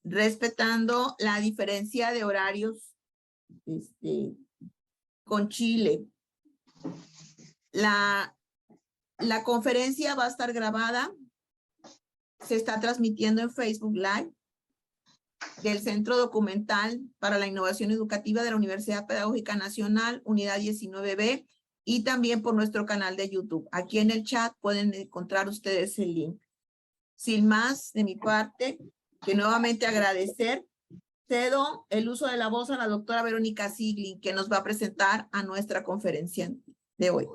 respetando la diferencia de horarios con Chile. La conferencia va a estar grabada, se está transmitiendo en Facebook Live del Centro Documental para la Innovación Educativa de la Universidad Pedagógica Nacional, Unidad 19B, y también por nuestro canal de YouTube. Aquí en el chat pueden encontrar ustedes el link. Sin más, de mi parte, que nuevamente agradecer, cedo el uso de la voz a la doctora Verónica Sigli, que nos va a presentar a nuestra conferencia de hoy.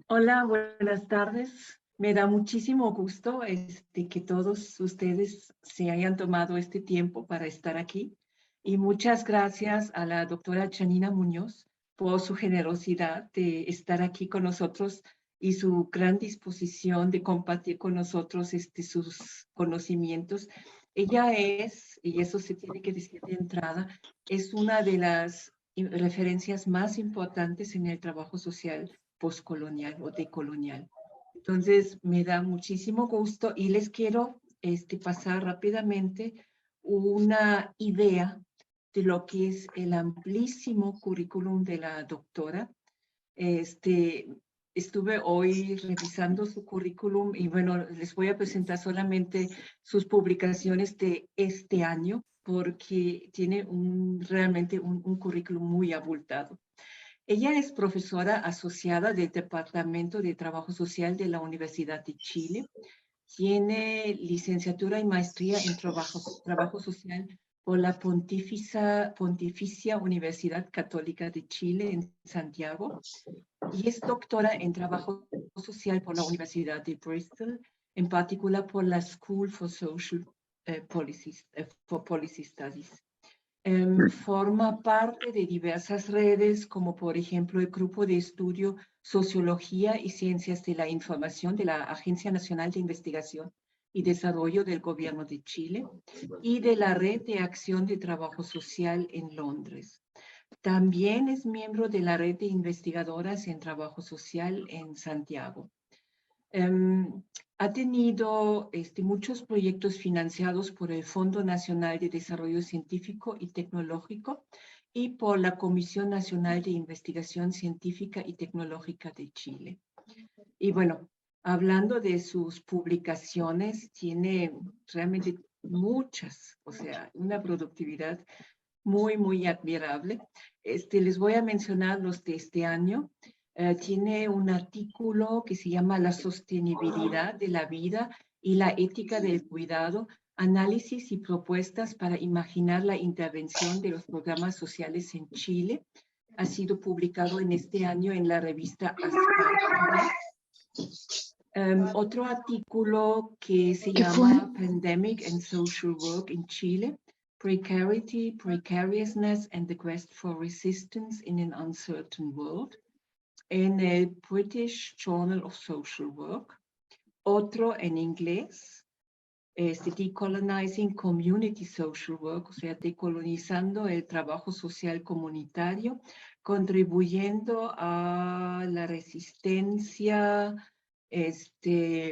Hola, buenas tardes. Me da muchísimo gusto que todos ustedes se hayan tomado este tiempo para estar aquí. Y muchas gracias a la doctora Janina Muñoz por su generosidad de estar aquí con nosotros y su gran disposición de compartir con nosotros sus conocimientos. Ella es, y eso se tiene que decir de entrada, es una de las referencias más importantes en el trabajo social postcolonial o decolonial. Entonces, me da muchísimo gusto y les quiero pasar rápidamente una idea de lo que es el amplísimo currículum de la doctora. Estuve hoy revisando su currículum y bueno, les voy a presentar solamente sus publicaciones de este año porque tiene realmente un currículum muy abultado. Ella es profesora asociada del Departamento de Trabajo Social de la Universidad de Chile. Tiene licenciatura y maestría en trabajo social por la Pontificia Universidad Católica de Chile en Santiago. Y es doctora en trabajo social por la Universidad de Bristol, en particular por la School for Social Policy Studies. Forma parte de diversas redes, como por ejemplo el Grupo de Estudio Sociología y Ciencias de la Información de la Agencia Nacional de Investigación y Desarrollo del Gobierno de Chile y de la Red de Acción de Trabajo Social en Londres. También es miembro de la Red de Investigadoras en Trabajo Social en Santiago. Ha tenido muchos proyectos financiados por el Fondo Nacional de Desarrollo Científico y Tecnológico y por la Comisión Nacional de Investigación Científica y Tecnológica de Chile. Y bueno, hablando de sus publicaciones, tiene realmente muchas, o sea, una productividad muy, muy admirable. Les voy a mencionar los de este año. Tiene un artículo que se llama La sostenibilidad de la vida y la ética del cuidado, análisis y propuestas para imaginar la intervención de los programas sociales en Chile. Ha sido publicado en este año en la revista Aspar. Otro artículo que se llama Pandemic and Social Work in Chile, Precarity, Precariousness and the Quest for Resistance in an Uncertain World, en el British Journal of Social Work. Otro en inglés, Decolonizing Community Social Work, o sea, decolonizando el trabajo social comunitario, contribuyendo a la resistencia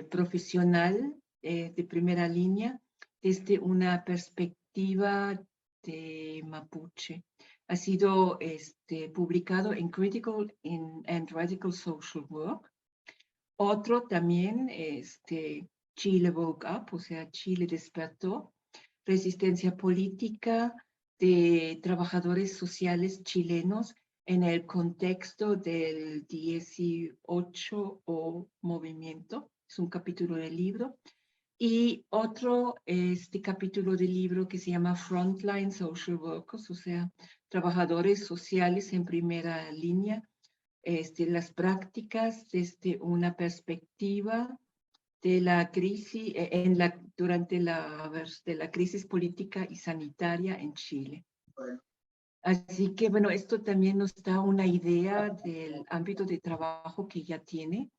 profesional de primera línea desde una perspectiva de Mapuche. Ha sido publicado en Critical and Radical Social Work. Otro también, Chile Woke Up, o sea, Chile despertó, resistencia política de trabajadores sociales chilenos en el contexto del 18 o movimiento. Es un capítulo del libro. Y otro, capítulo del libro que se llama Frontline Social Workers, o sea, trabajadores sociales en primera línea, las prácticas desde una perspectiva de la crisis, durante la crisis política y sanitaria en Chile. Así que, bueno, esto también nos da una idea del ámbito de trabajo que ella tiene.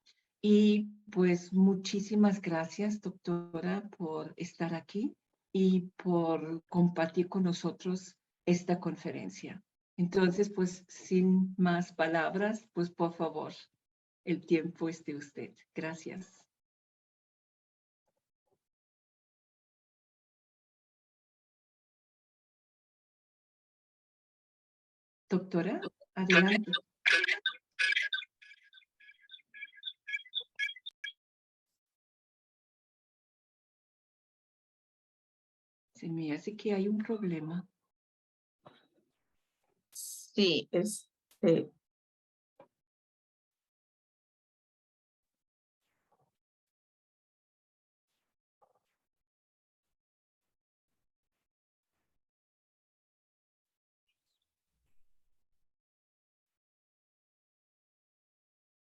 Y pues muchísimas gracias, doctora, por estar aquí y por compartir con nosotros esta conferencia. Entonces, pues sin más palabras, pues por favor, el tiempo es de usted. Gracias. Doctora, adelante. Se me hace que hay un problema. Sí,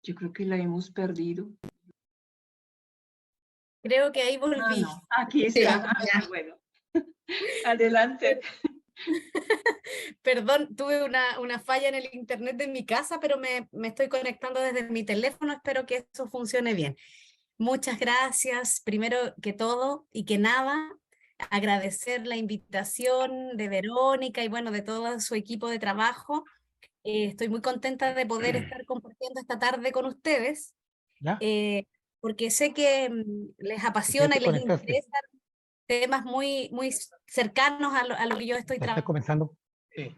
Yo creo que la hemos perdido. Creo que ahí volví. No, aquí está. Bueno, adelante. Perdón, tuve una falla en el internet de mi casa, pero me estoy conectando desde mi teléfono. Espero que eso funcione bien. Muchas gracias, primero que todo y que nada, agradecer la invitación de Verónica y bueno, de todo su equipo de trabajo. Estoy muy contenta de poder estar compartiendo esta tarde con ustedes, ¿Ya? porque sé que les apasiona y les interesan temas muy cercanos a lo que yo estoy Ya está comenzando. Sí,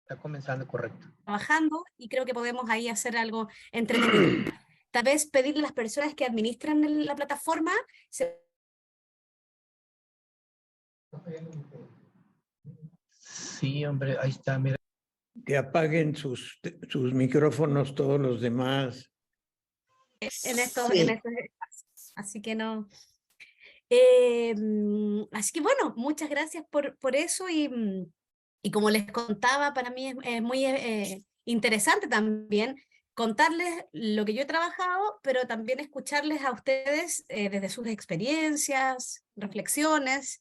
está comenzando, correcto. trabajando y creo que podemos ahí hacer algo entretenido. Tal vez pedirle a las personas que administran la plataforma Sí, hombre, ahí está, mira. Que apaguen sus micrófonos todos los demás. en estos Sí. espacios. Así que no. Así que bueno, muchas gracias por eso y como les contaba, para mí es muy interesante también contarles lo que yo he trabajado, pero también escucharles a ustedes desde sus experiencias, reflexiones,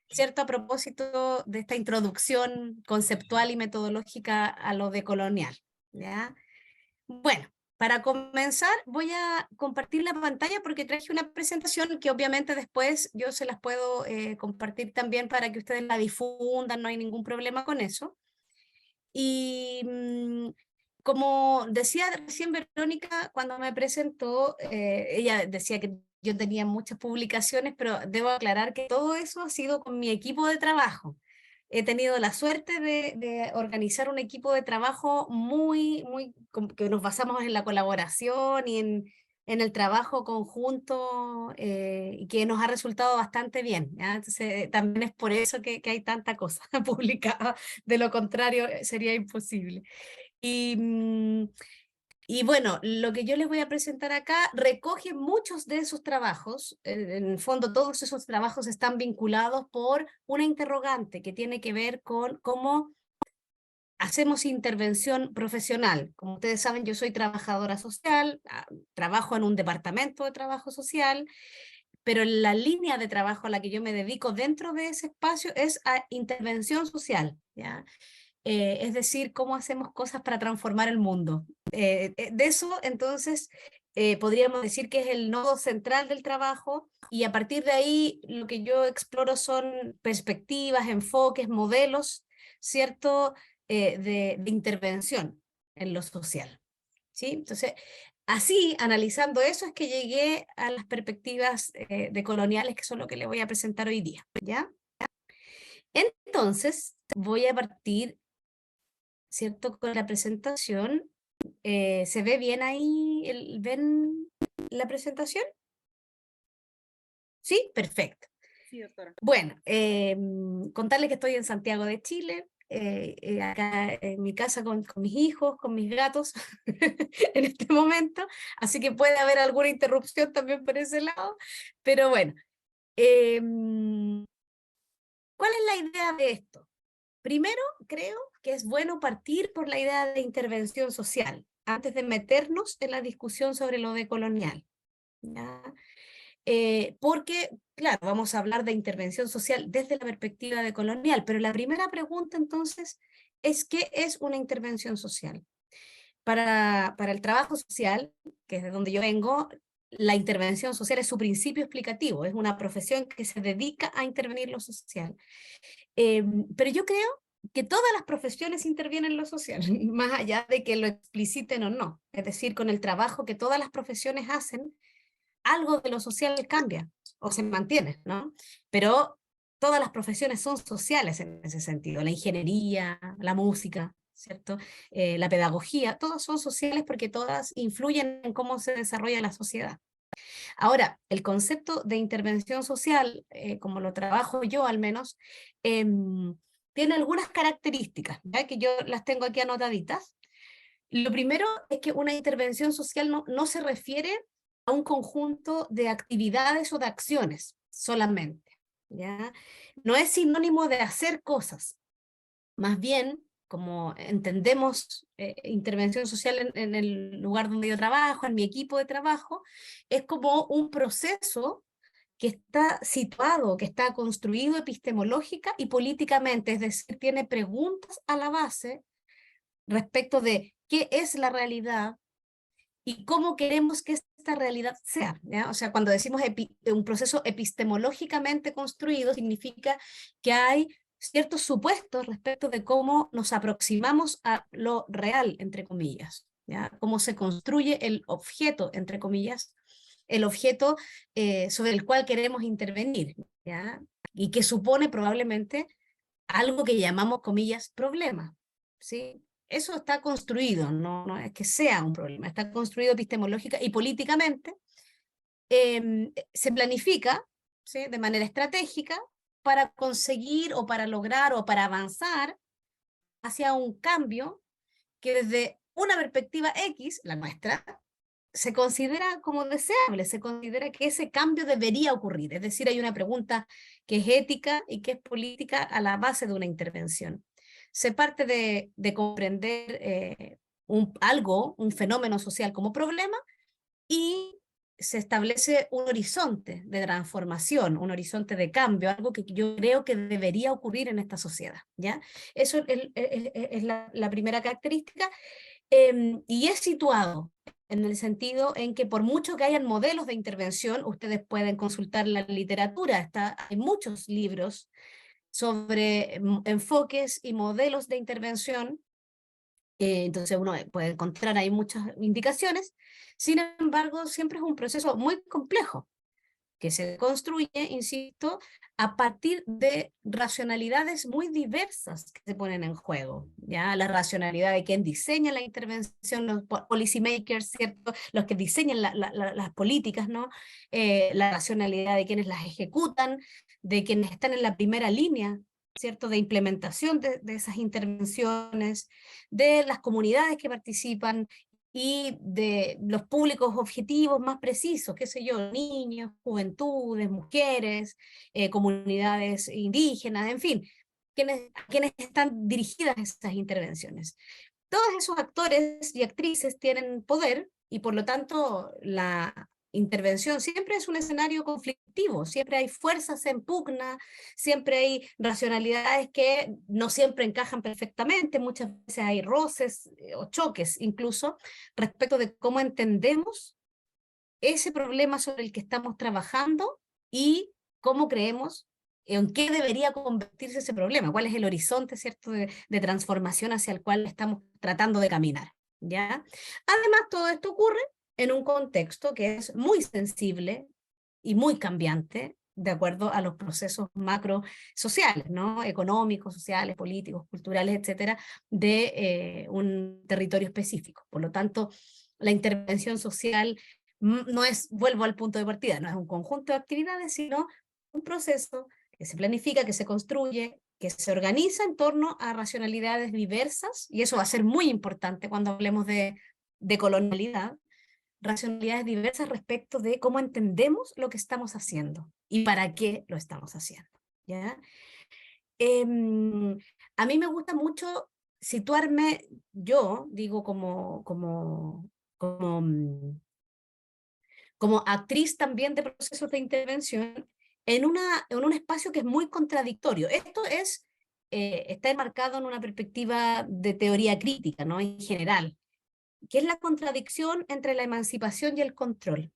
¿cierto? A propósito de esta introducción conceptual y metodológica a lo decolonial, ¿ya? Bueno, para comenzar voy a compartir la pantalla porque traje una presentación que obviamente después yo se las puedo compartir también para que ustedes la difundan, no hay ningún problema con eso. Y como decía recién Verónica, cuando me presentó, ella decía que yo tenía muchas publicaciones, pero debo aclarar que todo eso ha sido con mi equipo de trabajo. He tenido la suerte de organizar un equipo de trabajo que nos basamos en la colaboración y en el trabajo conjunto y que nos ha resultado bastante bien, ¿ya? Entonces, también es por eso que hay tanta cosa publicada, de lo contrario sería imposible. Y bueno, lo que yo les voy a presentar acá recoge muchos de esos trabajos. En el fondo, todos esos trabajos están vinculados por una interrogante que tiene que ver con cómo hacemos intervención profesional. Como ustedes saben, yo soy trabajadora social, trabajo en un departamento de trabajo social, pero la línea de trabajo a la que yo me dedico dentro de ese espacio es a intervención social, ¿ya? Es decir, cómo hacemos cosas para transformar el mundo. De eso, entonces, podríamos decir que es el nodo central del trabajo y a partir de ahí lo que yo exploro son perspectivas, enfoques, modelos, ¿cierto?, de intervención en lo social. ¿Sí? Entonces, así, analizando eso, es que llegué a las perspectivas decoloniales, que son lo que le voy a presentar hoy día, ¿ya? Entonces, voy a partir, ¿cierto?, con la presentación. ¿Se ve bien ahí? ¿Ven la presentación? ¿Sí? Perfecto. Sí, doctora. Bueno, contarles que estoy en Santiago de Chile, acá en mi casa con mis hijos, con mis gatos en este momento, así que puede haber alguna interrupción también por ese lado, pero bueno. ¿Cuál es la idea de esto? Primero, creo que es bueno partir por la idea de intervención social, antes de meternos en la discusión sobre lo decolonial, ¿ya? Porque, claro, vamos a hablar de intervención social desde la perspectiva decolonial, pero la primera pregunta entonces es ¿qué es una intervención social? Para el trabajo social, que es de donde yo vengo, la intervención social es su principio explicativo, es una profesión que se dedica a intervenir lo social. Pero yo creo que todas las profesiones intervienen en lo social, más allá de que lo expliciten o no. Es decir, con el trabajo que todas las profesiones hacen, algo de lo social cambia o se mantiene, ¿no? Pero todas las profesiones son sociales en ese sentido, la ingeniería, la música, ¿cierto? La pedagogía, todas son sociales porque todas influyen en cómo se desarrolla la sociedad. Ahora, el concepto de intervención social, como lo trabajo yo al menos, tiene algunas características, ¿ya? Que yo las tengo aquí anotaditas. Lo primero es que una intervención social no se refiere a un conjunto de actividades o de acciones solamente, ¿ya? No es sinónimo de hacer cosas, más bien, como entendemos intervención social en el lugar donde yo trabajo, en mi equipo de trabajo, es como un proceso que está situado, que está construido epistemológica y políticamente, es decir, tiene preguntas a la base respecto de qué es la realidad y cómo queremos que esta realidad sea, ¿ya? O sea, cuando decimos un proceso epistemológicamente construido, significa que hay ciertos supuestos respecto de cómo nos aproximamos a lo real, entre comillas, ¿ya? Cómo se construye el objeto, entre comillas, el objeto sobre el cual queremos intervenir, ¿ya? Y que supone probablemente algo que llamamos, comillas, problema, ¿sí? Eso está construido, no es que sea un problema, está construido epistemológica y políticamente, se planifica, ¿sí? De manera estratégica para conseguir o para lograr o para avanzar hacia un cambio que desde una perspectiva X, la nuestra, se considera como deseable, se considera que ese cambio debería ocurrir. Es decir, hay una pregunta que es ética y que es política a la base de una intervención. Se parte de comprender un fenómeno social como problema y se establece un horizonte de transformación, un horizonte de cambio, algo que yo creo que debería ocurrir en esta sociedad, ¿ya? Eso es la primera característica. Y es situado en el sentido en que por mucho que hayan modelos de intervención, ustedes pueden consultar la literatura, hay muchos libros sobre enfoques y modelos de intervención, entonces uno puede encontrar ahí muchas indicaciones. Sin embargo, siempre es un proceso muy complejo, que se construye, insisto, a partir de racionalidades muy diversas que se ponen en juego, ¿ya? La racionalidad de quien diseña la intervención, los policy makers, ¿cierto? Los que diseñan las políticas, ¿no? La racionalidad de quienes las ejecutan, de quienes están en la primera línea, ¿cierto? De implementación de esas intervenciones, de las comunidades que participan, y de los públicos objetivos más precisos, qué sé yo, niños, juventudes, mujeres, comunidades indígenas, en fin, quienes están dirigidas esas intervenciones. Todos esos actores y actrices tienen poder y por lo tanto la intervención siempre es un escenario conflictivo, siempre hay fuerzas en pugna, siempre hay racionalidades que no siempre encajan perfectamente, muchas veces hay roces o choques incluso respecto de cómo entendemos ese problema sobre el que estamos trabajando y cómo creemos en qué debería convertirse ese problema, cuál es el horizonte, ¿cierto?, de transformación hacia el cual estamos tratando de caminar, ¿ya? Además, todo esto ocurre en un contexto que es muy sensible y muy cambiante de acuerdo a los procesos macro sociales, ¿no? Económicos, sociales, políticos, culturales, etcétera, de un territorio específico. Por lo tanto, la intervención social no es, vuelvo al punto de partida, no es un conjunto de actividades, sino un proceso que se planifica, que se construye, que se organiza en torno a racionalidades diversas, y eso va a ser muy importante cuando hablemos de colonialidad, racionalidades diversas respecto de cómo entendemos lo que estamos haciendo y para qué lo estamos haciendo, ¿ya? A mí me gusta mucho situarme, yo digo como actriz también de procesos de intervención, en un espacio que es muy contradictorio. Esto está enmarcado en una perspectiva de teoría crítica, ¿no? En general, que es la contradicción entre la emancipación y el control.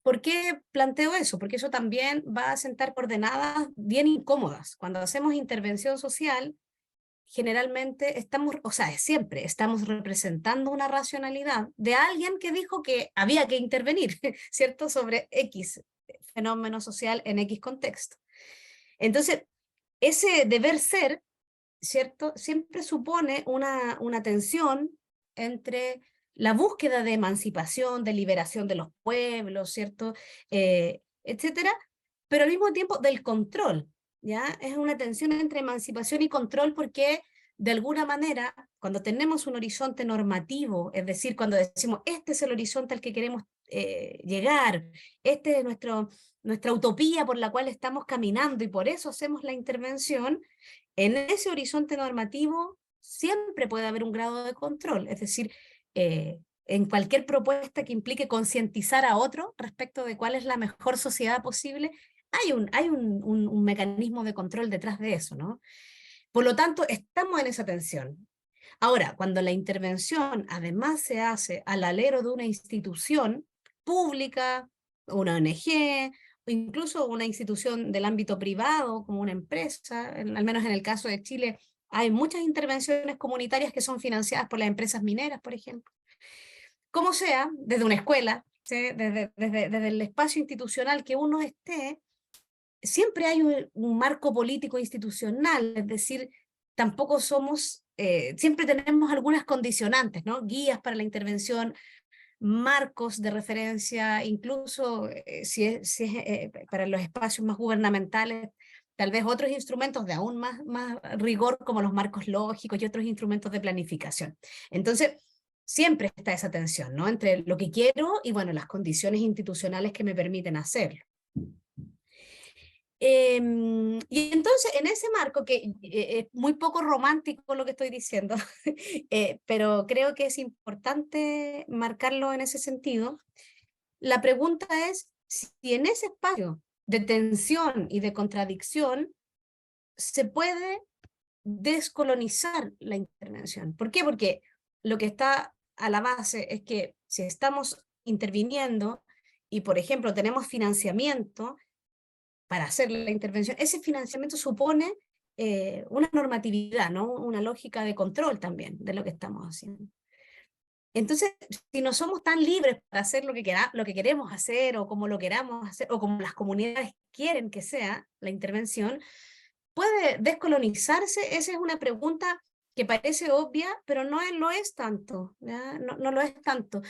¿Por qué planteo eso? Porque eso también va a sentar coordenadas bien incómodas. Cuando hacemos intervención social, generalmente siempre estamos representando una racionalidad de alguien que dijo que había que intervenir, ¿cierto? Sobre X fenómeno social en X contexto. Entonces, ese deber ser ¿cierto? Siempre supone una tensión entre la búsqueda de emancipación, de liberación de los pueblos, ¿cierto? Etcétera, pero al mismo tiempo del control, ¿ya? Es una tensión entre emancipación y control porque de alguna manera, cuando tenemos un horizonte normativo, es decir, cuando decimos, este es el horizonte al que queremos llegar, este es nuestra utopía por la cual estamos caminando y por eso hacemos la intervención, en ese horizonte normativo siempre puede haber un grado de control, es decir, en cualquier propuesta que implique concientizar a otro respecto de cuál es la mejor sociedad posible, hay un mecanismo de control detrás de eso, ¿no? Por lo tanto, estamos en esa tensión. Ahora, cuando la intervención además se hace al alero de una institución pública, una ONG, o incluso una institución del ámbito privado, como una empresa, al menos en el caso de Chile, hay muchas intervenciones comunitarias que son financiadas por las empresas mineras, por ejemplo. Como sea, desde una escuela, ¿sí? Desde el espacio institucional que uno esté, siempre hay un marco político institucional, es decir, tampoco somos, siempre tenemos algunas condicionantes, ¿no? Guías para la intervención, marcos de referencia, incluso si es para los espacios más gubernamentales, tal vez otros instrumentos de aún más rigor, como los marcos lógicos y otros instrumentos de planificación. Entonces, siempre está esa tensión, ¿no? Entre lo que quiero y, bueno, las condiciones institucionales que me permiten hacerlo. Y entonces, en ese marco, que es muy poco romántico lo que estoy diciendo, pero creo que es importante marcarlo en ese sentido, la pregunta es si en ese espacio de tensión y de contradicción se puede descolonizar la intervención. ¿Por qué? Porque lo que está a la base es que si estamos interviniendo y, por ejemplo, tenemos financiamiento para hacer la intervención, ese financiamiento supone una normatividad, ¿no? Una lógica de control también de lo que estamos haciendo. Entonces, si no somos tan libres para hacer lo que queremos hacer o como lo queramos hacer o como las comunidades quieren que sea la intervención, ¿puede descolonizarse? Esa es una pregunta que parece obvia, pero lo es tanto, ¿ya? No lo es tanto,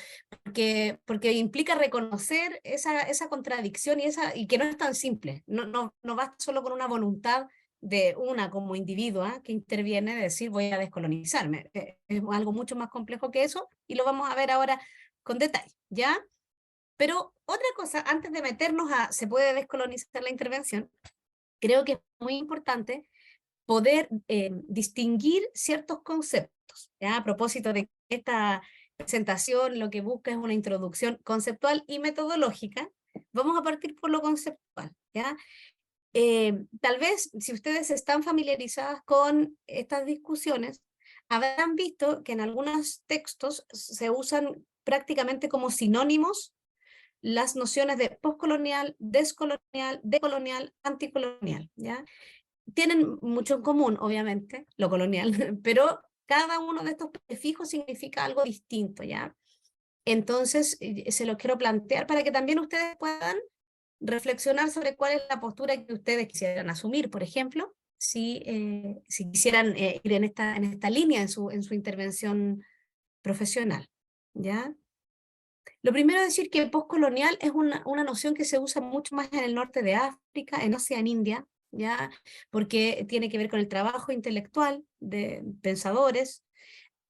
porque implica reconocer esa contradicción y que no es tan simple, no basta solo con una voluntad de una como individua que interviene de decir voy a descolonizarme, es algo mucho más complejo que eso y lo vamos a ver ahora con detalle, ¿ya? Pero otra cosa, antes de meternos a se puede descolonizar la intervención, creo que es muy importante poder distinguir ciertos conceptos. ¿Ya? A propósito de esta presentación, lo que busca es una introducción conceptual y metodológica, vamos a partir por lo conceptual. ¿Ya? Tal vez, si ustedes están familiarizadas con estas discusiones, habrán visto que en algunos textos se usan prácticamente como sinónimos las nociones de postcolonial, descolonial, decolonial, anticolonial, ¿ya? Tienen mucho en común, obviamente, lo colonial, pero cada uno de estos prefijos significa algo distinto, ¿ya? Entonces, se los quiero plantear para que también ustedes puedan reflexionar sobre cuál es la postura que ustedes quisieran asumir, por ejemplo, si quisieran ir en esta línea en su intervención profesional, ¿ya? Lo primero es decir que postcolonial es una noción que se usa mucho más en el norte de África, en Asia, en India, ¿ya? Porque tiene que ver con el trabajo intelectual de pensadores,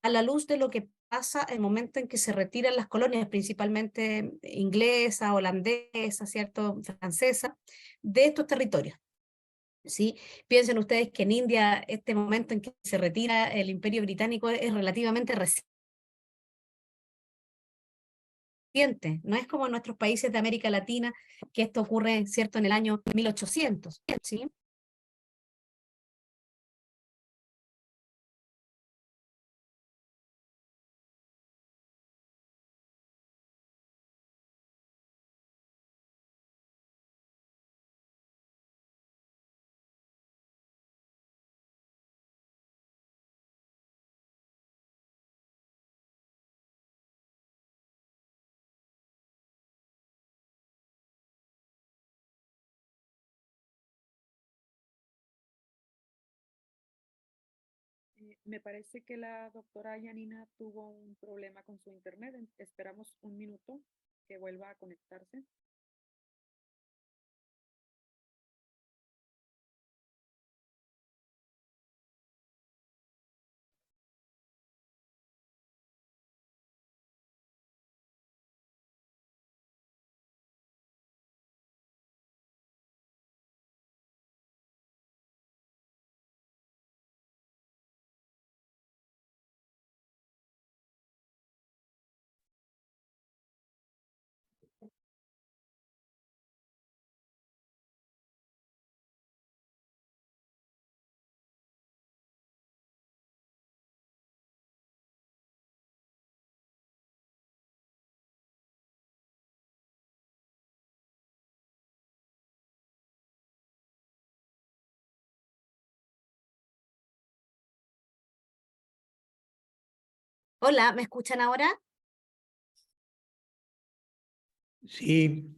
a la luz de lo que pasa en el momento en que se retiran las colonias, principalmente inglesa, holandesa, ¿cierto? Francesa, de estos territorios. ¿Sí? Piensen ustedes que en India este momento en que se retira el Imperio Británico es relativamente reciente. No es como en nuestros países de América Latina, que esto ocurre, ¿cierto?, en el año 1800, ¿sí? Me parece que la doctora Yanina tuvo un problema con su internet. Esperamos un minuto que vuelva a conectarse. Hola, ¿me escuchan ahora? Sí,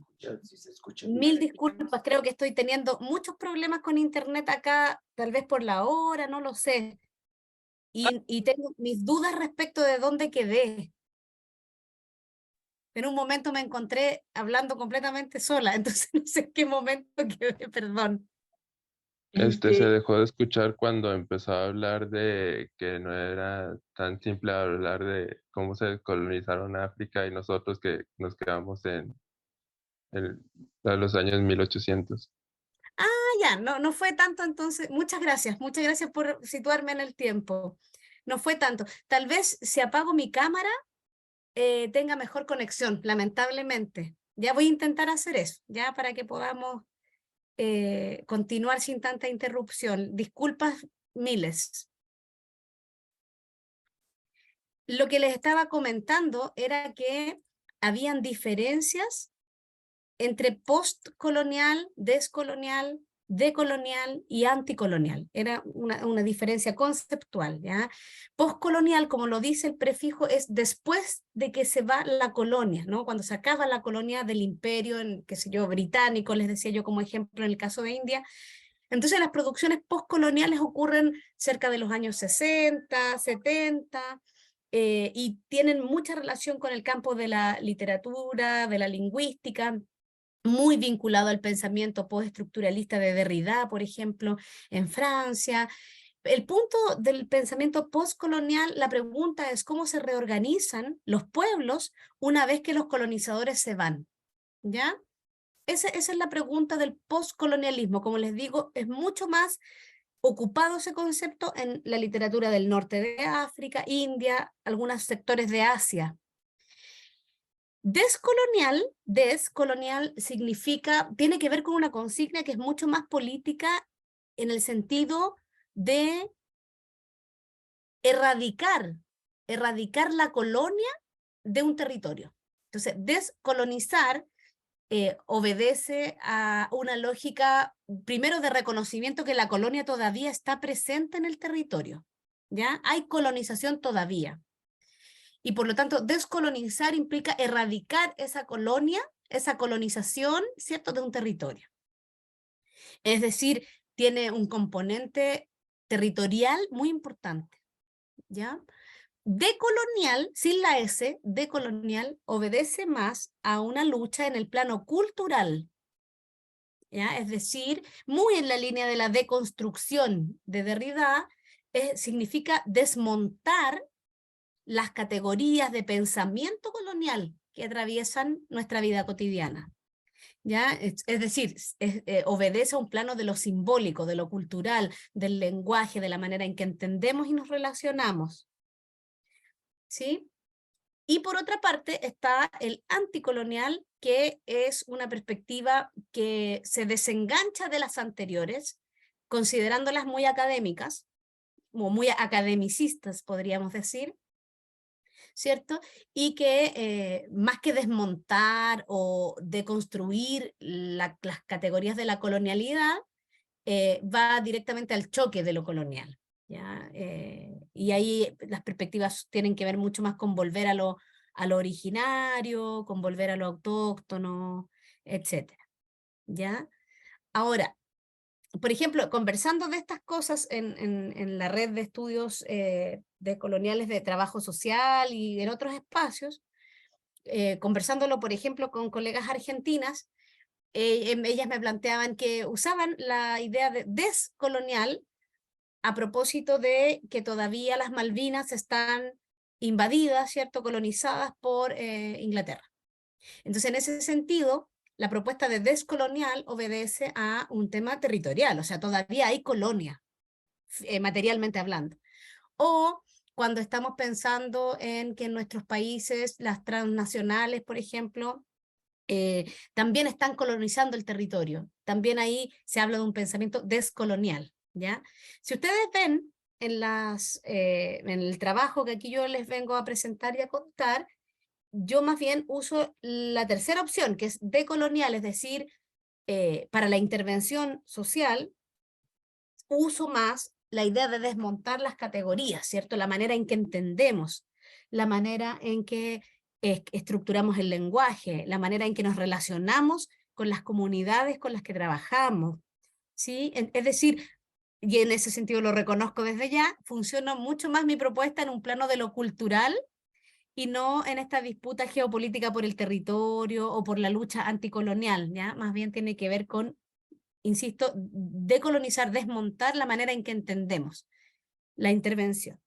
Mil disculpas, creo que estoy teniendo muchos problemas con internet acá, tal vez por la hora, no lo sé. Y tengo mis dudas respecto de dónde quedé. En un momento me encontré hablando completamente sola, entonces no sé en qué momento quedé, perdón. Se dejó de escuchar cuando empezó a hablar de que no era tan simple hablar de cómo se colonizaron África y nosotros que nos quedamos a los años 1800. Ah, ya, no fue tanto entonces. Muchas gracias por situarme en el tiempo. No fue tanto. Tal vez si apago mi cámara tenga mejor conexión, lamentablemente. Ya voy a intentar hacer eso, ya para que podamos continuar sin tanta interrupción. Disculpas miles. Lo que les estaba comentando era que habían diferencias entre postcolonial, descolonial, decolonial y anticolonial. Era una diferencia conceptual, ¿ya? Postcolonial, como lo dice el prefijo, es después de que se va la colonia, ¿no? Cuando se acaba la colonia del imperio, qué sé yo, británico, les decía yo como ejemplo en el caso de India. Entonces las producciones postcoloniales ocurren cerca de los años 60, 70, y tienen mucha relación con el campo de la literatura, de la lingüística, muy vinculado al pensamiento postestructuralista de Derrida, por ejemplo, en Francia. El punto del pensamiento postcolonial, la pregunta es cómo se reorganizan los pueblos una vez que los colonizadores se van, ¿ya? Esa es la pregunta del postcolonialismo. Como les digo, es mucho más ocupado ese concepto en la literatura del norte de África, India, algunos sectores de Asia. Descolonial significa, tiene que ver con una consigna que es mucho más política en el sentido de erradicar la colonia de un territorio. Entonces, descolonizar obedece a una lógica, primero, de reconocimiento que la colonia todavía está presente en el territorio, ¿ya? Hay colonización todavía. Y por lo tanto, descolonizar implica erradicar esa colonia, esa colonización, ¿cierto?, de un territorio. Es decir, tiene un componente territorial muy importante, ¿ya? Decolonial, sin la S, decolonial, obedece más a una lucha en el plano cultural, ¿ya? Es decir, muy en la línea de la deconstrucción de Derrida, significa desmontar las categorías de pensamiento colonial que atraviesan nuestra vida cotidiana. ¿Ya? Es decir, obedece a un plano de lo simbólico, de lo cultural, del lenguaje, de la manera en que entendemos y nos relacionamos. ¿Sí? Y por otra parte está el anticolonial, que es una perspectiva que se desengancha de las anteriores, considerándolas muy académicas, o muy academicistas, podríamos decir, ¿cierto? Y que más que desmontar o deconstruir las categorías de la colonialidad, va directamente al choque de lo colonial, ¿ya? Y ahí las perspectivas tienen que ver mucho más con volver a lo originario, con volver a lo autóctono, etc. ¿Ya? Ahora, por ejemplo, conversando de estas cosas en la red de estudios de coloniales de trabajo social y en otros espacios, conversándolo, por ejemplo, con colegas argentinas, ellas me planteaban que usaban la idea de descolonial a propósito de que todavía las Malvinas están invadidas, ¿cierto?, colonizadas por Inglaterra. Entonces, en ese sentido, la propuesta de descolonial obedece a un tema territorial, o sea, todavía hay colonia, materialmente hablando. O cuando estamos pensando en que en nuestros países, las transnacionales, por ejemplo, también están colonizando el territorio. También ahí se habla de un pensamiento descolonial, ¿ya? Si ustedes ven en el trabajo que aquí yo les vengo a presentar y a contar, yo más bien uso la tercera opción, que es decolonial, es decir, para la intervención social, uso más la idea de desmontar las categorías, ¿cierto? La manera en que entendemos, la manera en que estructuramos el lenguaje, la manera en que nos relacionamos con las comunidades con las que trabajamos, ¿sí? Es decir, y en ese sentido lo reconozco desde ya, funciona mucho más mi propuesta en un plano de lo cultural y no en esta disputa geopolítica por el territorio o por la lucha anticolonial, ¿ya? Más bien tiene que ver con, insisto, decolonizar, desmontar la manera en que entendemos la intervención.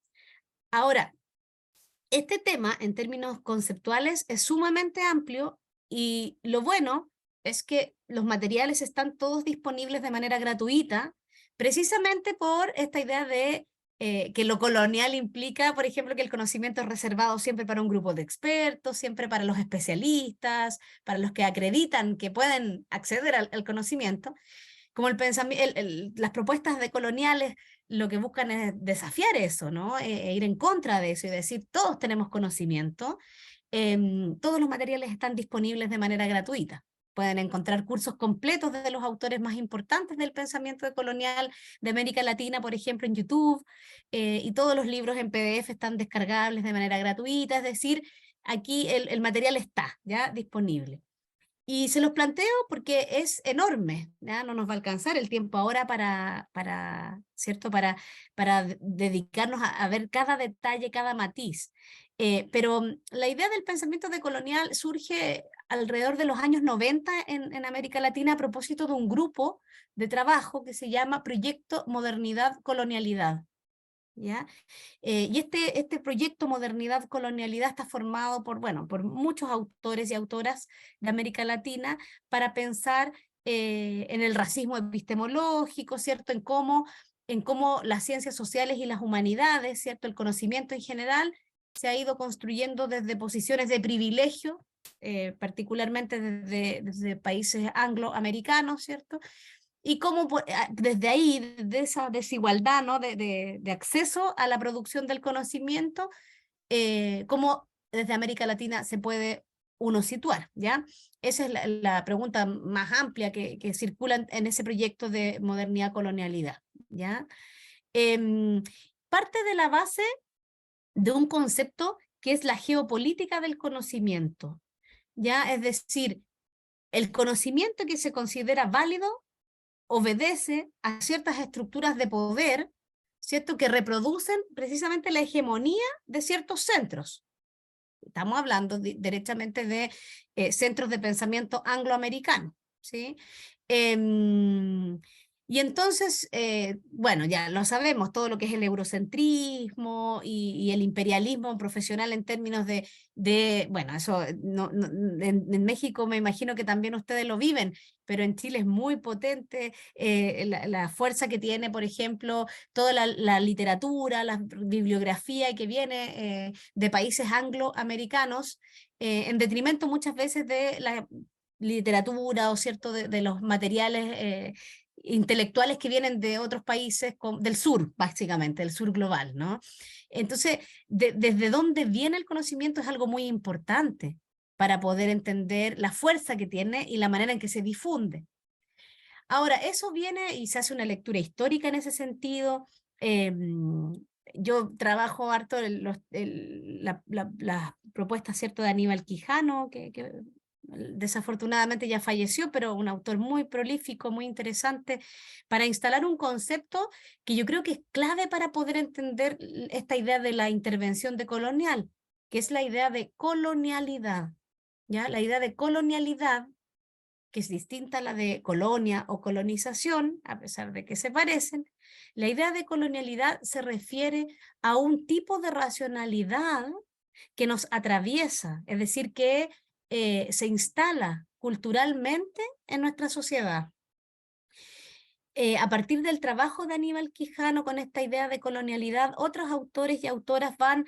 Ahora, este tema en términos conceptuales es sumamente amplio y lo bueno es que los materiales están todos disponibles de manera gratuita, precisamente por esta idea de que lo colonial implica, por ejemplo, que el conocimiento es reservado siempre para un grupo de expertos, siempre para los especialistas, para los que acreditan que pueden acceder al conocimiento. Como el pensamiento, las propuestas decoloniales lo que buscan es desafiar eso, ¿no? Ir en contra de eso y decir, todos tenemos conocimiento, todos los materiales están disponibles de manera gratuita. Pueden encontrar cursos completos de los autores más importantes del pensamiento decolonial de América Latina, por ejemplo, en YouTube, y todos los libros en PDF están descargables de manera gratuita, es decir, aquí el material está ya disponible. Y se los planteo porque es enorme, ¿ya? No nos va a alcanzar el tiempo ahora ¿cierto? Para dedicarnos a ver cada detalle, cada matiz. Pero la idea del pensamiento decolonial surge alrededor de los años 90 en América Latina a propósito de un grupo de trabajo que se llama Proyecto Modernidad Colonialidad, ¿ya? Y este proyecto Modernidad Colonialidad está formado por muchos autores y autoras de América Latina para pensar en el racismo epistemológico, ¿cierto? En cómo las ciencias sociales y las humanidades, ¿cierto? El conocimiento en general se ha ido construyendo desde posiciones de privilegio, particularmente desde países angloamericanos, ¿cierto? Y cómo desde ahí, de esa desigualdad, ¿no? de acceso a la producción del conocimiento, cómo desde América Latina se puede uno situar, ¿ya? Esa es la pregunta más amplia que circula en ese proyecto de modernidad-colonialidad, ¿ya? Parte de la base de un concepto que es la geopolítica del conocimiento, ¿ya? Es decir, el conocimiento que se considera válido obedece a ciertas estructuras de poder, ¿cierto? Que reproducen precisamente la hegemonía de ciertos centros. Estamos hablando derechamente de centros de pensamiento angloamericano, ¿sí? Y entonces, bueno, ya lo sabemos, todo lo que es el eurocentrismo y el imperialismo profesional en términos bueno, eso en México me imagino que también ustedes lo viven, pero en Chile es muy potente la fuerza que tiene, por ejemplo, toda la literatura, la bibliografía que viene de países angloamericanos, en detrimento muchas veces de la literatura o cierto de los materiales intelectuales que vienen de otros países del sur, básicamente, del sur global, ¿no? Entonces, desde dónde viene el conocimiento es algo muy importante para poder entender la fuerza que tiene y la manera en que se difunde. Ahora, eso viene y se hace una lectura histórica en ese sentido. Yo trabajo harto las propuestas, ¿cierto?, de Aníbal Quijano, que desafortunadamente ya falleció, pero un autor muy prolífico, muy interesante, para instalar un concepto que yo creo que es clave para poder entender esta idea de la intervención decolonial, que es la idea de colonialidad, ¿ya? La idea de colonialidad, que es distinta a la de colonia o colonización, a pesar de que se parecen. La idea de colonialidad se refiere a un tipo de racionalidad que nos atraviesa, es decir, que se instala culturalmente en nuestra sociedad. A partir del trabajo de Aníbal Quijano con esta idea de colonialidad, otros autores y autoras van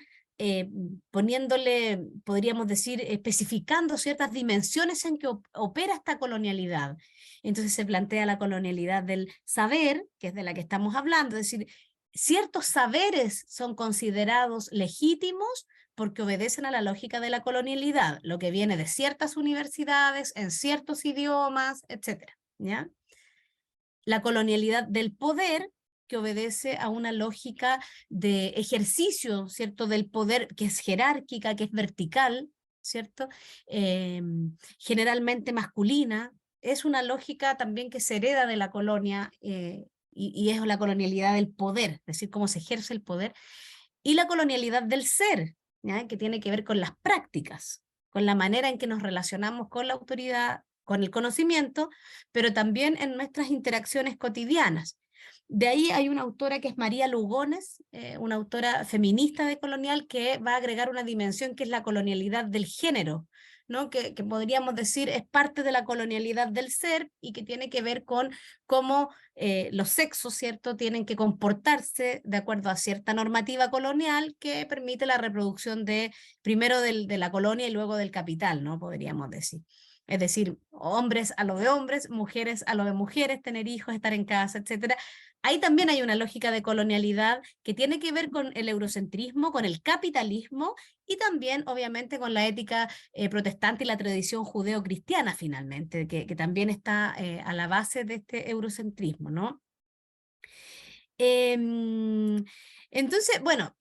poniéndole, podríamos decir, especificando ciertas dimensiones en que opera esta colonialidad. Entonces se plantea la colonialidad del saber, que es de la que estamos hablando, es decir, ciertos saberes son considerados legítimos porque obedecen a la lógica de la colonialidad, lo que viene de ciertas universidades, en ciertos idiomas, etc. ¿Ya? La colonialidad del poder, que obedece a una lógica de ejercicio, ¿cierto?, del poder, que es jerárquica, que es vertical, ¿cierto?, generalmente masculina. Es una lógica también que se hereda de la colonia, y es la colonialidad del poder, es decir, cómo se ejerce el poder, y la colonialidad del ser, ¿ya?, que tiene que ver con las prácticas, con la manera en que nos relacionamos con la autoridad, con el conocimiento, pero también en nuestras interacciones cotidianas. De ahí hay una autora que es María Lugones, una autora feminista decolonial, que va a agregar una dimensión que es la colonialidad del género, ¿no? Que podríamos decir es parte de la colonialidad del ser y que tiene que ver con cómo los sexos, ¿cierto?, tienen que comportarse de acuerdo a cierta normativa colonial que permite la reproducción primero de la colonia y luego del capital, ¿no?, podríamos decir. Es decir, hombres a lo de hombres, mujeres a lo de mujeres, tener hijos, estar en casa, etc. Ahí también hay una lógica de colonialidad que tiene que ver con el eurocentrismo, con el capitalismo y también, obviamente, con la ética protestante y la tradición judeo-cristiana, finalmente, que también está a la base de este eurocentrismo, ¿no? Entonces, bueno,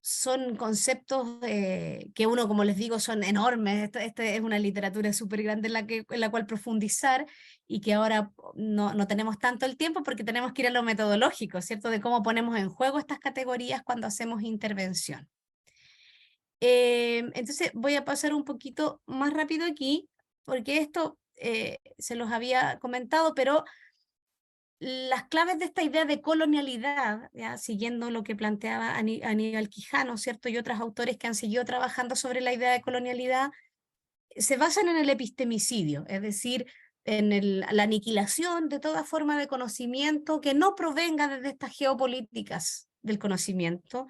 son conceptos que uno, como les digo, son enormes. Esta es una literatura súper grande en la cual profundizar y que ahora no tenemos tanto el tiempo porque tenemos que ir a lo metodológico, ¿cierto? De cómo ponemos en juego estas categorías cuando hacemos intervención. Entonces voy a pasar un poquito más rápido aquí porque esto se los había comentado, pero las claves de esta idea de colonialidad, ¿ya?, siguiendo lo que planteaba Aníbal Quijano, ¿cierto?, y otros autores que han seguido trabajando sobre la idea de colonialidad, se basan en el epistemicidio, es decir, en la aniquilación de toda forma de conocimiento que no provenga desde estas geopolíticas del conocimiento.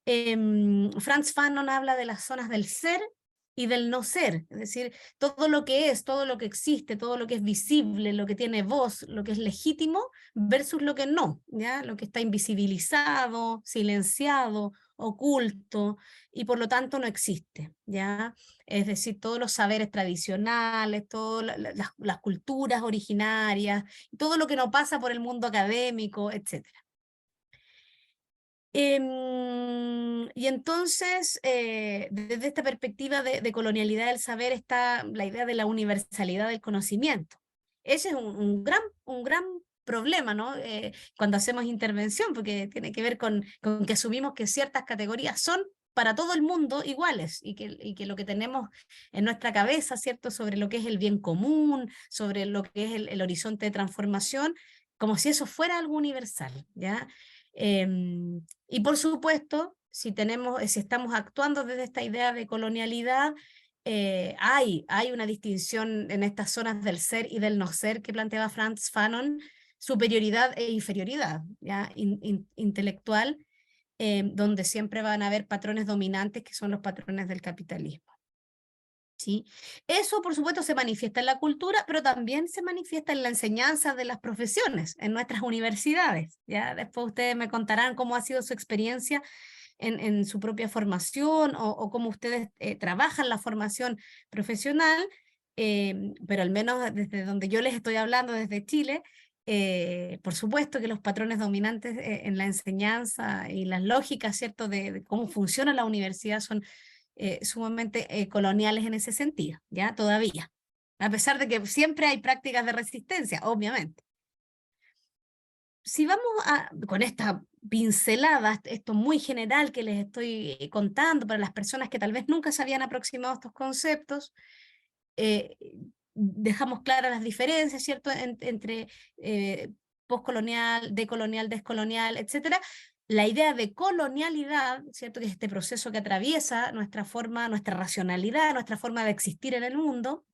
Frantz Fanon habla de las zonas del ser y del no ser, es decir, todo lo que es, todo lo que existe, todo lo que es visible, lo que tiene voz, lo que es legítimo, versus lo que no, ¿ya? Lo que está invisibilizado, silenciado, oculto, y por lo tanto no existe, ¿ya? Es decir, todos los saberes tradicionales, todas las culturas originarias, todo lo que no pasa por el mundo académico, etc. Y entonces, desde esta perspectiva de colonialidad del saber está la idea de la universalidad del conocimiento. Ese es un gran problema, ¿no? Cuando hacemos intervención, porque tiene que ver con que asumimos que ciertas categorías son para todo el mundo iguales y que lo que tenemos en nuestra cabeza, ¿cierto?, sobre lo que es el bien común, sobre lo que es el horizonte de transformación, como si eso fuera algo universal, ¿ya? Y por supuesto, si estamos actuando desde esta idea de colonialidad, hay una distinción en estas zonas del ser y del no ser que planteaba Frantz Fanon, superioridad e inferioridad, ¿ya? Intelectual, donde siempre van a haber patrones dominantes que son los patrones del capitalismo. ¿Sí? Eso, por supuesto, se manifiesta en la cultura, pero también se manifiesta en la enseñanza de las profesiones, en nuestras universidades. ¿Ya? Después ustedes me contarán cómo ha sido su experiencia en su propia formación o cómo ustedes trabajan la formación profesional, pero al menos desde donde yo les estoy hablando, desde Chile, por supuesto que los patrones dominantes en la enseñanza y las lógicas, ¿cierto?, de cómo funciona la universidad son sumamente coloniales en ese sentido, ¿ya? Todavía. A pesar de que siempre hay prácticas de resistencia, obviamente. Si vamos con esta pincelada, esto muy general que les estoy contando para las personas que tal vez nunca se habían aproximado a estos conceptos, dejamos claras las diferencias, ¿cierto?, entre postcolonial, decolonial, descolonial, etcétera. La idea de colonialidad, ¿cierto?, que es este proceso que atraviesa nuestra forma, nuestra racionalidad, nuestra forma de existir en el mundo.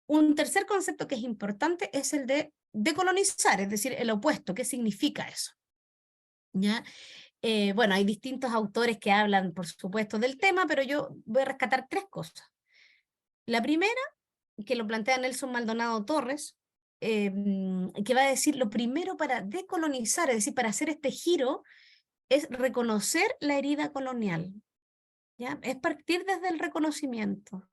Un tercer concepto que es importante es el de decolonizar, es decir, el opuesto. ¿Qué significa eso? ¿Ya? Bueno, hay distintos autores que hablan, por supuesto, del tema, pero yo voy a rescatar tres cosas. La primera, que lo plantea Nelson Maldonado Torres, que va a decir, lo primero para decolonizar, es decir, para hacer este giro, es reconocer la herida colonial. ¿Ya? Es partir desde el reconocimiento.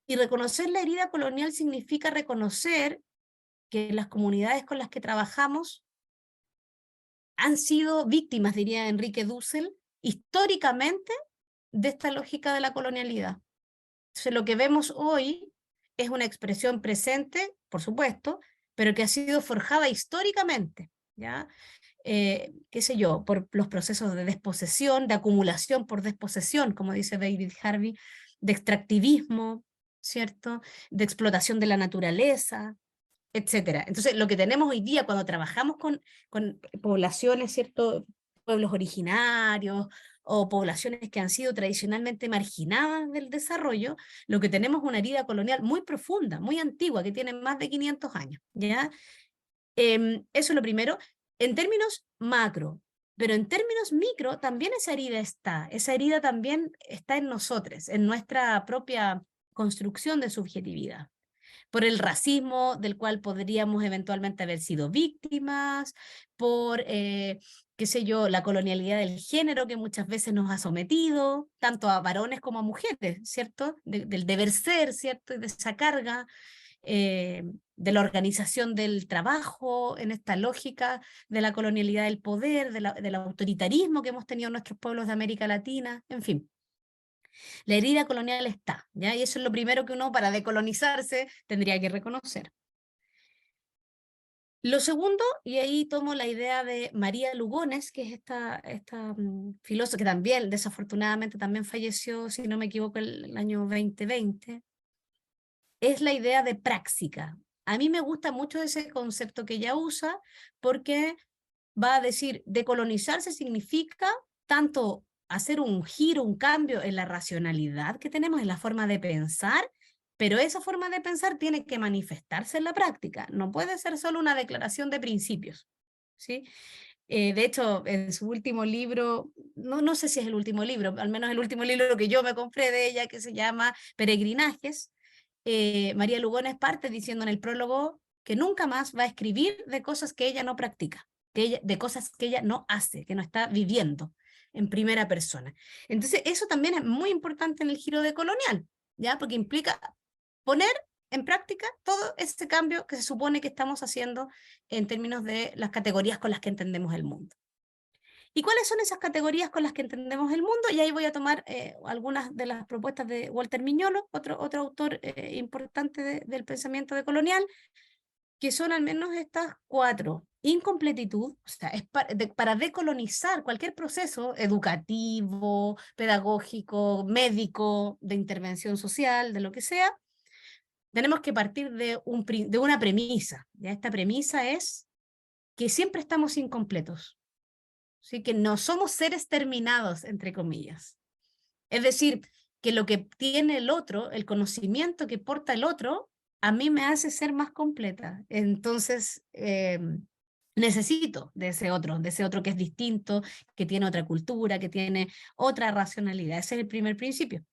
Y reconocer la herida colonial significa reconocer que las comunidades con las que trabajamos han sido víctimas, diría Enrique Dussel, históricamente de esta lógica de la colonialidad. Entonces, lo que vemos hoy es una expresión presente, por supuesto, pero que ha sido forjada históricamente, ¿ya? Qué sé yo, por los procesos de desposesión, de acumulación por desposesión, como dice David Harvey, de extractivismo, ¿cierto?, de explotación de la naturaleza, etcétera. Entonces, lo que tenemos hoy día cuando trabajamos con poblaciones, ¿cierto?, pueblos originarios o poblaciones que han sido tradicionalmente marginadas del desarrollo, lo que tenemos es una herida colonial muy profunda, muy antigua, que tiene más de 500 años, ¿ya? Eso es lo primero, en términos macro, pero en términos micro también esa herida también está en nosotros, en nuestra propia construcción de subjetividad, por el racismo del cual podríamos eventualmente haber sido víctimas, por, qué sé yo, la colonialidad del género que muchas veces nos ha sometido, tanto a varones como a mujeres, ¿cierto? Del deber ser, ¿cierto? Y de esa carga, de la organización del trabajo, en esta lógica de la colonialidad del poder, del autoritarismo que hemos tenido en nuestros pueblos de América Latina, en fin. La herida colonial está, ¿ya? Y eso es lo primero que uno, para decolonizarse, tendría que reconocer. Lo segundo, y ahí tomo la idea de María Lugones, que es esta filósofa que también, desafortunadamente, también falleció, si no me equivoco, el año 2020, es la idea de práctica. A mí me gusta mucho ese concepto que ella usa, porque va a decir, decolonizarse significa tanto hacer un giro, un cambio en la racionalidad que tenemos, en la forma de pensar, pero esa forma de pensar tiene que manifestarse en la práctica, no puede ser solo una declaración de principios, ¿sí? De hecho, en su último libro, no sé si es el último libro, al menos el último libro que yo me compré de ella, que se llama Peregrinajes, María Lugones parte diciendo en el prólogo que nunca más va a escribir de cosas que ella no practica, de cosas que ella no hace, que no está viviendo en primera persona. Entonces, eso también es muy importante en el giro decolonial, ¿ya? Porque implica poner en práctica todo este cambio que se supone que estamos haciendo en términos de las categorías con las que entendemos el mundo. ¿Y cuáles son esas categorías con las que entendemos el mundo? Y ahí voy a tomar algunas de las propuestas de Walter Miñolo, otro autor importante del pensamiento decolonial, que son al menos estas cuatro. Incompletitud, o sea, es para decolonizar cualquier proceso educativo, pedagógico, médico, de intervención social, de lo que sea, tenemos que partir de una premisa. ¿Ya? Esta premisa es que siempre estamos incompletos. ¿Sí? Que no somos seres terminados, entre comillas. Es decir, que lo que tiene el otro, el conocimiento que porta el otro, a mí me hace ser más completa. Entonces, necesito de ese otro que es distinto, que tiene otra cultura, que tiene otra racionalidad. Ese es el primer principio.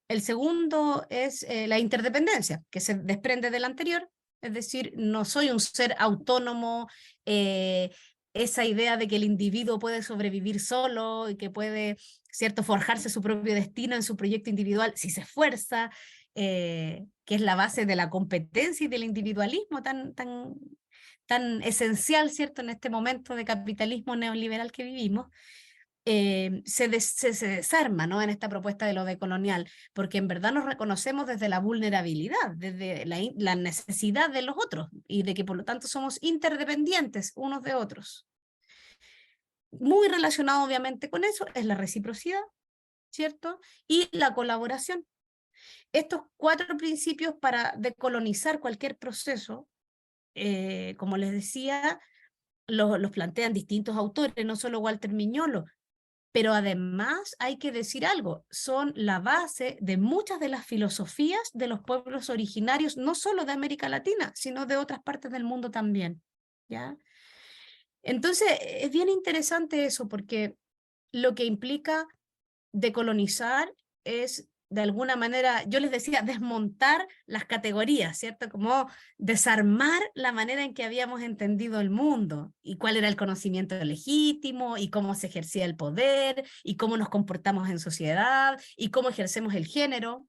El segundo es la interdependencia, que se desprende del anterior, es decir, no soy un ser autónomo, esa idea de que el individuo puede sobrevivir solo y que puede, ¿cierto?, forjarse su propio destino en su proyecto individual si se esfuerza, que es la base de la competencia y del individualismo tan esencial, ¿cierto?, en este momento de capitalismo neoliberal que vivimos. se desarma, ¿no? En esta propuesta de lo decolonial, porque en verdad nos reconocemos desde la vulnerabilidad, desde la necesidad de los otros, y de que por lo tanto somos interdependientes unos de otros. Muy relacionado obviamente con eso es la reciprocidad, ¿cierto? Y la colaboración. Estos 4 principios para decolonizar cualquier proceso, como les decía, los plantean distintos autores, no solo Walter Miñolo, pero además hay que decir algo, son la base de muchas de las filosofías de los pueblos originarios, no solo de América Latina, sino de otras partes del mundo también, ¿ya? Entonces, es bien interesante eso, porque lo que implica decolonizar es, de alguna manera, yo les decía, desmontar las categorías, ¿cierto? Como desarmar la manera en que habíamos entendido el mundo y cuál era el conocimiento legítimo y cómo se ejercía el poder y cómo nos comportamos en sociedad y cómo ejercemos el género.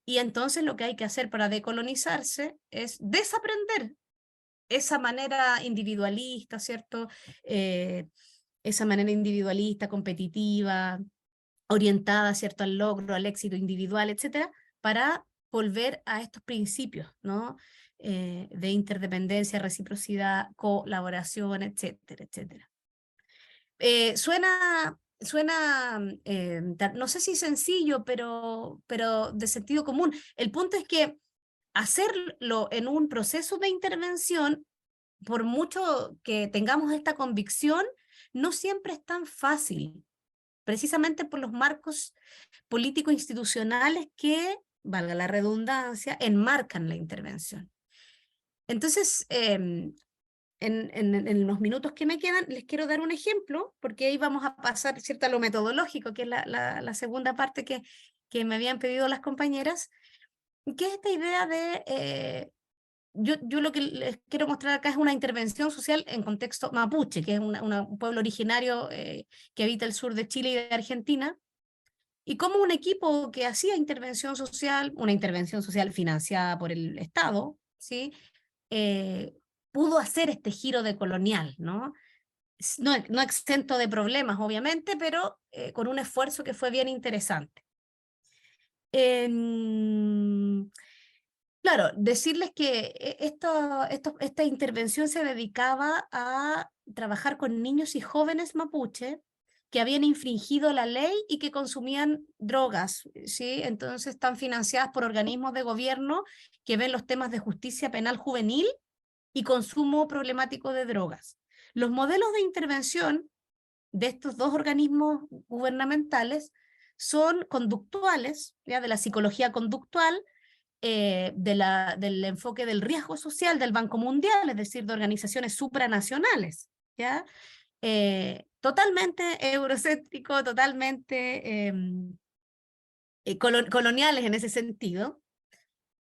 Y entonces lo que hay que hacer para decolonizarse es desaprender esa manera individualista, ¿cierto? Esa manera individualista, competitiva, orientada, ¿cierto?, al logro, al éxito individual, etcétera, para volver a estos principios, ¿no? De interdependencia, reciprocidad, colaboración, etcétera, etcétera. Suena, no sé si sencillo, pero de sentido común. El punto es que hacerlo en un proceso de intervención, por mucho que tengamos esta convicción, no siempre es tan fácil, precisamente por los marcos político-institucionales que, valga la redundancia, enmarcan la intervención. Entonces, en los minutos que me quedan, les quiero dar un ejemplo, porque ahí vamos a pasar, ¿cierto?, a lo metodológico, que es la segunda parte que me habían pedido las compañeras, que es esta idea de... Yo lo que les quiero mostrar acá es una intervención social en contexto mapuche, que es un pueblo originario que habita el sur de Chile y de Argentina, y cómo un equipo que hacía intervención social, una intervención social financiada por el Estado, ¿sí? Pudo hacer este giro decolonial, ¿no? No exento de problemas, obviamente, pero con un esfuerzo que fue bien interesante. Claro, decirles que esta intervención se dedicaba a trabajar con niños y jóvenes mapuche que habían infringido la ley y que consumían drogas, ¿sí? Entonces están financiadas por organismos de gobierno que ven los temas de justicia penal juvenil y consumo problemático de drogas. Los modelos de intervención de estos 2 organismos gubernamentales son conductuales, ¿ya?, de la psicología conductual, del enfoque del riesgo social del Banco Mundial, es decir, de organizaciones supranacionales, ¿ya? Totalmente eurocéntrico, totalmente coloniales en ese sentido.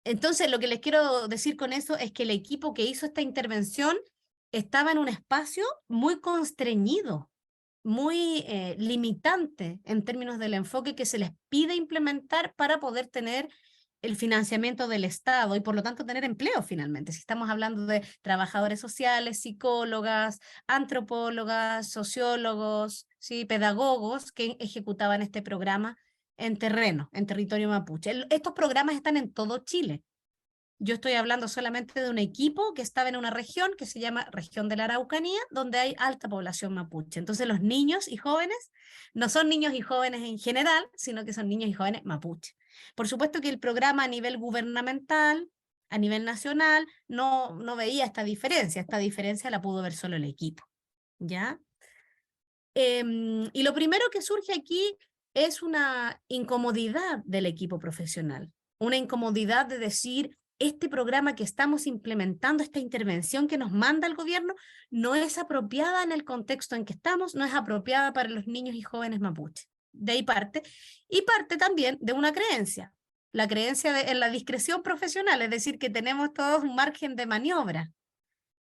Entonces, lo que les quiero decir con eso es que el equipo que hizo esta intervención estaba en un espacio muy constreñido, muy limitante en términos del enfoque que se les pide implementar para poder tener el financiamiento del Estado y por lo tanto tener empleo finalmente. Si estamos hablando de trabajadores sociales, psicólogas, antropólogas, sociólogos, ¿sí?, pedagogos que ejecutaban este programa en terreno, en territorio mapuche. Estos programas están en todo Chile. Yo estoy hablando solamente de un equipo que estaba en una región que se llama Región de la Araucanía, donde hay alta población mapuche. Entonces los niños y jóvenes no son niños y jóvenes en general, sino que son niños y jóvenes mapuche. Por supuesto que el programa a nivel gubernamental, a nivel nacional, no veía esta diferencia la pudo ver solo el equipo, ¿ya? Y lo primero que surge aquí es una incomodidad del equipo profesional, una incomodidad de decir, este programa que estamos implementando, esta intervención que nos manda el gobierno, no es apropiada en el contexto en que estamos, no es apropiada para los niños y jóvenes mapuche. De ahí parte, y parte también de una creencia, la creencia en la discreción profesional, es decir, que tenemos todos un margen de maniobra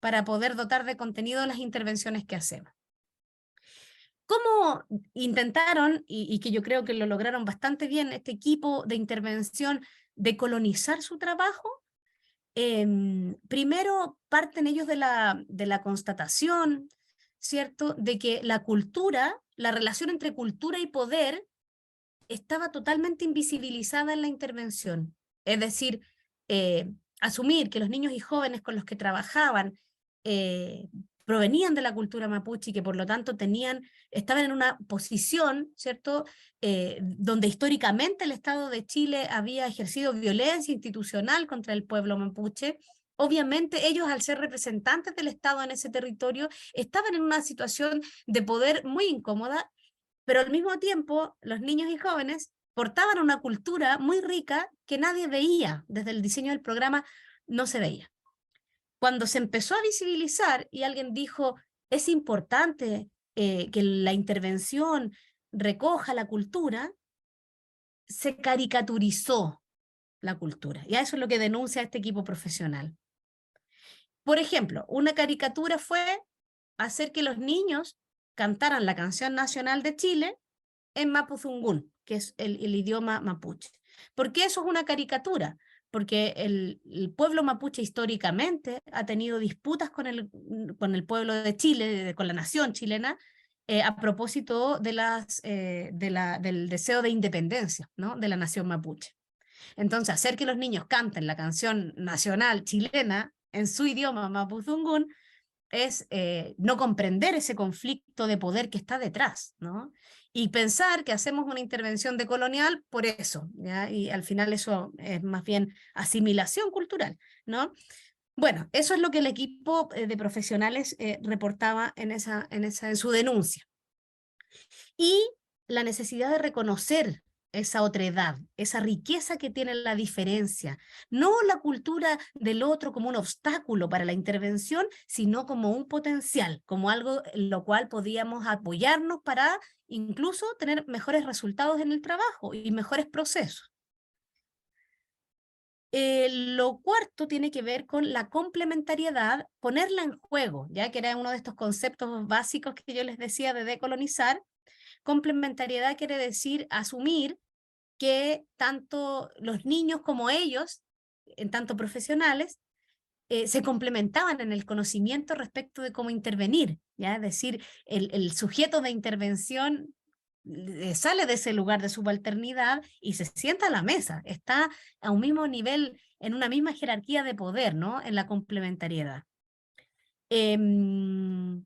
para poder dotar de contenido las intervenciones que hacemos. ¿Cómo intentaron, y que yo creo que lo lograron bastante bien, este equipo de intervención, decolonizar su trabajo? Primero parten ellos de la constatación, ¿cierto?, de que la cultura la relación entre cultura y poder estaba totalmente invisibilizada en la intervención. Es decir, asumir que los niños y jóvenes con los que trabajaban provenían de la cultura mapuche y que por lo tanto estaban en una posición, ¿cierto?, donde históricamente el Estado de Chile había ejercido violencia institucional contra el pueblo mapuche. Obviamente ellos, al ser representantes del Estado en ese territorio, estaban en una situación de poder muy incómoda, pero al mismo tiempo los niños y jóvenes portaban una cultura muy rica que nadie veía, desde el diseño del programa no se veía. Cuando se empezó a visibilizar y alguien dijo, es importante que la intervención recoja la cultura, se caricaturizó la cultura. Y eso es lo que denuncia este equipo profesional. Por ejemplo, una caricatura fue hacer que los niños cantaran la canción nacional de Chile en mapuzungún, que es el idioma mapuche. ¿Por qué eso es una caricatura? Porque el pueblo mapuche históricamente ha tenido disputas con el pueblo de Chile, con la nación chilena, a propósito de del deseo de independencia, ¿no?, de la nación mapuche. Entonces, hacer que los niños canten la canción nacional chilena en su idioma mapuzungún es no comprender ese conflicto de poder que está detrás, ¿no? Y pensar que hacemos una intervención decolonial por eso, ¿ya? Y al final eso es más bien asimilación cultural, ¿no? Bueno, eso es lo que el equipo de profesionales reportaba en su denuncia. Y la necesidad de reconocer esa otredad, esa riqueza que tiene la diferencia, no la cultura del otro como un obstáculo para la intervención, sino como un potencial, como algo en lo cual podíamos apoyarnos para incluso tener mejores resultados en el trabajo y mejores procesos. Lo cuarto tiene que ver con la complementariedad, ponerla en juego, ya que era uno de estos conceptos básicos que yo les decía de decolonizar. Complementariedad quiere decir asumir que tanto los niños como ellos, en tanto profesionales, se complementaban en el conocimiento respecto de cómo intervenir, ¿ya? Es decir, el sujeto de intervención sale de ese lugar de subalternidad y se sienta a la mesa, está a un mismo nivel, en una misma jerarquía de poder, ¿no?, en la complementariedad. Eso,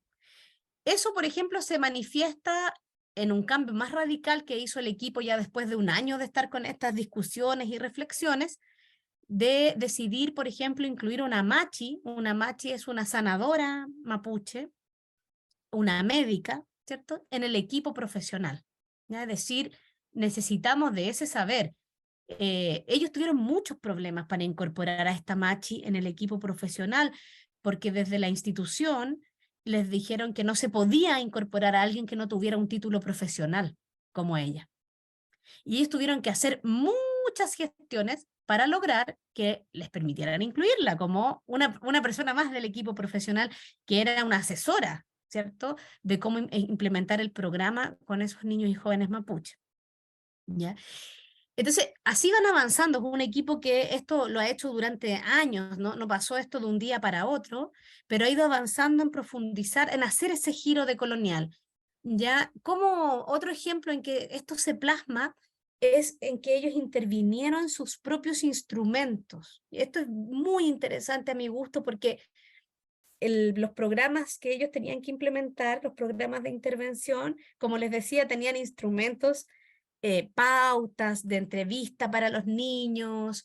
por ejemplo, se manifiesta en un cambio más radical que hizo el equipo ya después de un año de estar con estas discusiones y reflexiones, de decidir, por ejemplo, incluir una machi. Una machi es una sanadora mapuche, una médica, ¿cierto?, en el equipo profesional, ¿ya? Es decir, necesitamos de ese saber. Ellos tuvieron muchos problemas para incorporar a esta machi en el equipo profesional, porque desde la institución les dijeron que no se podía incorporar a alguien que no tuviera un título profesional como ella. Y ellos tuvieron que hacer muchas gestiones para lograr que les permitieran incluirla como una persona más del equipo profesional, que era una asesora, ¿cierto?, de cómo implementar el programa con esos niños y jóvenes mapuche, ¿ya? Entonces, así van avanzando. Es un equipo que esto lo ha hecho durante años, no pasó esto de un día para otro, pero ha ido avanzando en profundizar, en hacer ese giro decolonial. Ya, como otro ejemplo en que esto se plasma es en que ellos intervinieron sus propios instrumentos. Y esto es muy interesante a mi gusto porque los programas que ellos tenían que implementar, los programas de intervención, como les decía, tenían instrumentos, pautas de entrevista para los niños,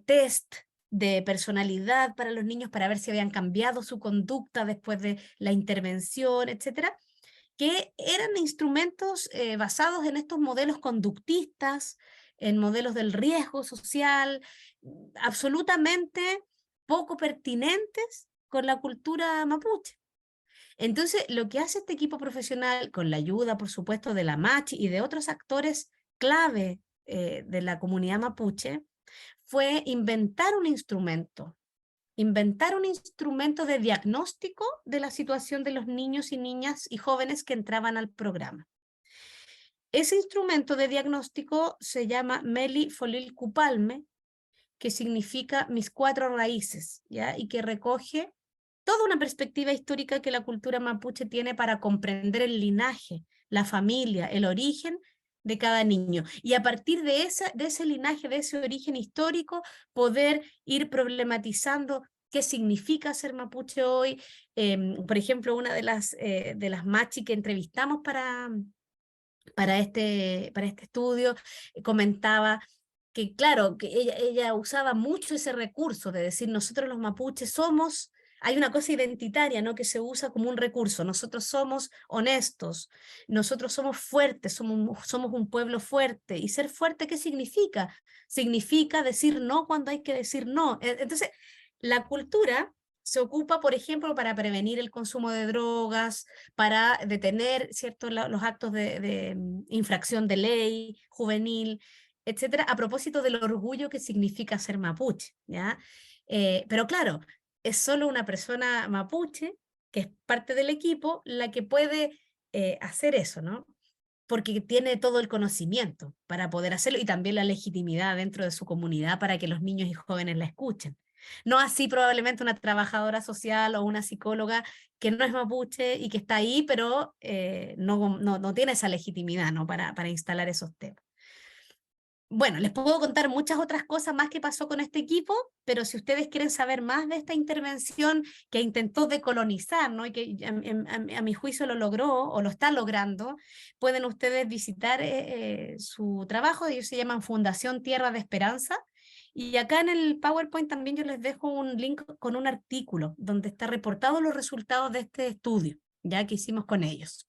test de personalidad para los niños para ver si habían cambiado su conducta después de la intervención, etcétera, que eran instrumentos basados en estos modelos conductistas, en modelos del riesgo social, absolutamente poco pertinentes con la cultura mapuche. Entonces, lo que hace este equipo profesional, con la ayuda, por supuesto, de la MACH y de otros actores clave de la comunidad mapuche, fue inventar un instrumento de diagnóstico de la situación de los niños y niñas y jóvenes que entraban al programa. Ese instrumento de diagnóstico se llama Meli Folil Cupalme, que significa mis 4 raíces, ¿ya? Y que recoge toda una perspectiva histórica que la cultura mapuche tiene para comprender el linaje, la familia, el origen de cada niño. Y a partir de ese linaje, de ese origen histórico, poder ir problematizando qué significa ser mapuche hoy. Por ejemplo, una de las machi que entrevistamos para este estudio comentaba que, claro, que ella usaba mucho ese recurso de decir, nosotros los mapuches somos, hay una cosa identitaria, ¿no?, que se usa como un recurso, nosotros somos honestos, nosotros somos fuertes, somos un pueblo fuerte. ¿Y ser fuerte qué significa? Significa decir no cuando hay que decir no. Entonces, la cultura se ocupa, por ejemplo, para prevenir el consumo de drogas, para detener, ¿cierto?, los actos de infracción de ley juvenil, etcétera, a propósito del orgullo que significa ser mapuche, ¿ya? Pero claro, es solo una persona mapuche, que es parte del equipo, la que puede hacer eso, ¿no? Porque tiene todo el conocimiento para poder hacerlo y también la legitimidad dentro de su comunidad para que los niños y jóvenes la escuchen. No así probablemente una trabajadora social o una psicóloga que no es mapuche y que está ahí, pero no tiene esa legitimidad, ¿no?, para instalar esos temas. Bueno, les puedo contar muchas otras cosas más que pasó con este equipo, pero si ustedes quieren saber más de esta intervención que intentó decolonizar, ¿no?, y que a mi juicio lo logró o lo está logrando, pueden ustedes visitar su trabajo. Ellos se llaman Fundación Tierra de Esperanza. Y acá en el PowerPoint también yo les dejo un link con un artículo donde está reportado los resultados de este estudio, ya que hicimos con ellos.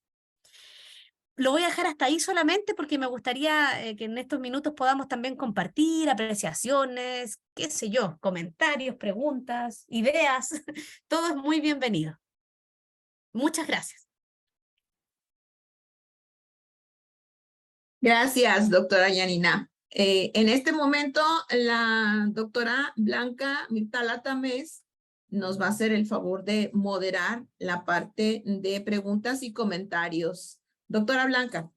Lo voy a dejar hasta ahí solamente porque me gustaría que en estos minutos podamos también compartir apreciaciones, qué sé yo, comentarios, preguntas, ideas. Todo es muy bienvenido. Muchas gracias. Gracias, doctora Yanina. En este momento, la doctora Blanca Mirtala Tamés nos va a hacer el favor de moderar la parte de preguntas y comentarios. Doctora Blanca.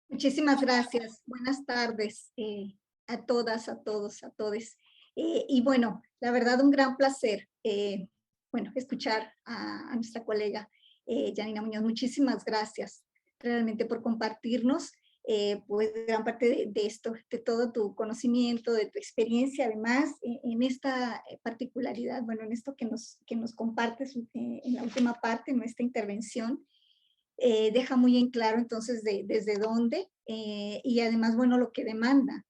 Muchísimas gracias. Buenas tardes a todas, a todos, a todes. Y bueno, la verdad, un gran placer, escuchar a nuestra colega Yanina Muñoz. Muchísimas gracias realmente por compartirnos pues gran parte de esto, de todo tu conocimiento, de tu experiencia, además, en esta particularidad, bueno, en esto que nos compartes en la última parte, en nuestra intervención. Deja muy en claro entonces desde dónde y además, bueno, lo que demanda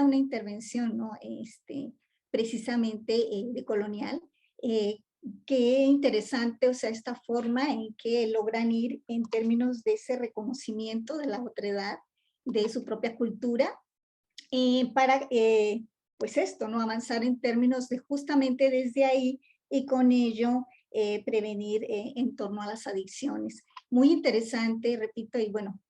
una intervención, ¿no? Precisamente decolonial. Qué interesante, o sea, esta forma en que logran ir en términos de ese reconocimiento de la otredad, de su propia cultura, para, pues esto, ¿no? Avanzar en términos de justamente desde ahí y con ello prevenir en torno a las adicciones. Muy interesante, repito, y bueno,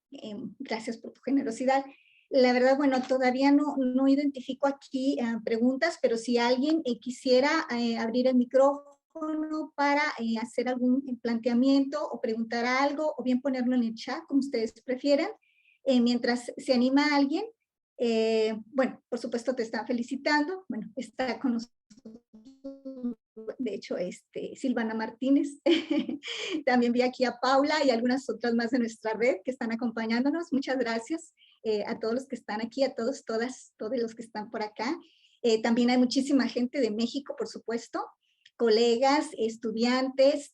gracias por tu generosidad. La verdad, bueno, todavía no identifico aquí preguntas, pero si alguien quisiera abrir el micrófono para hacer algún planteamiento o preguntar algo, o bien ponerlo en el chat, como ustedes prefieran, mientras se anima alguien. Bueno, por supuesto te está felicitando, bueno, está con nosotros, de hecho, Silvana Martínez, también vi aquí a Paula y algunas otras más de nuestra red que están acompañándonos. Muchas gracias a todos los que están aquí, a todos los que están por acá. También hay muchísima gente de México, por supuesto, colegas, estudiantes,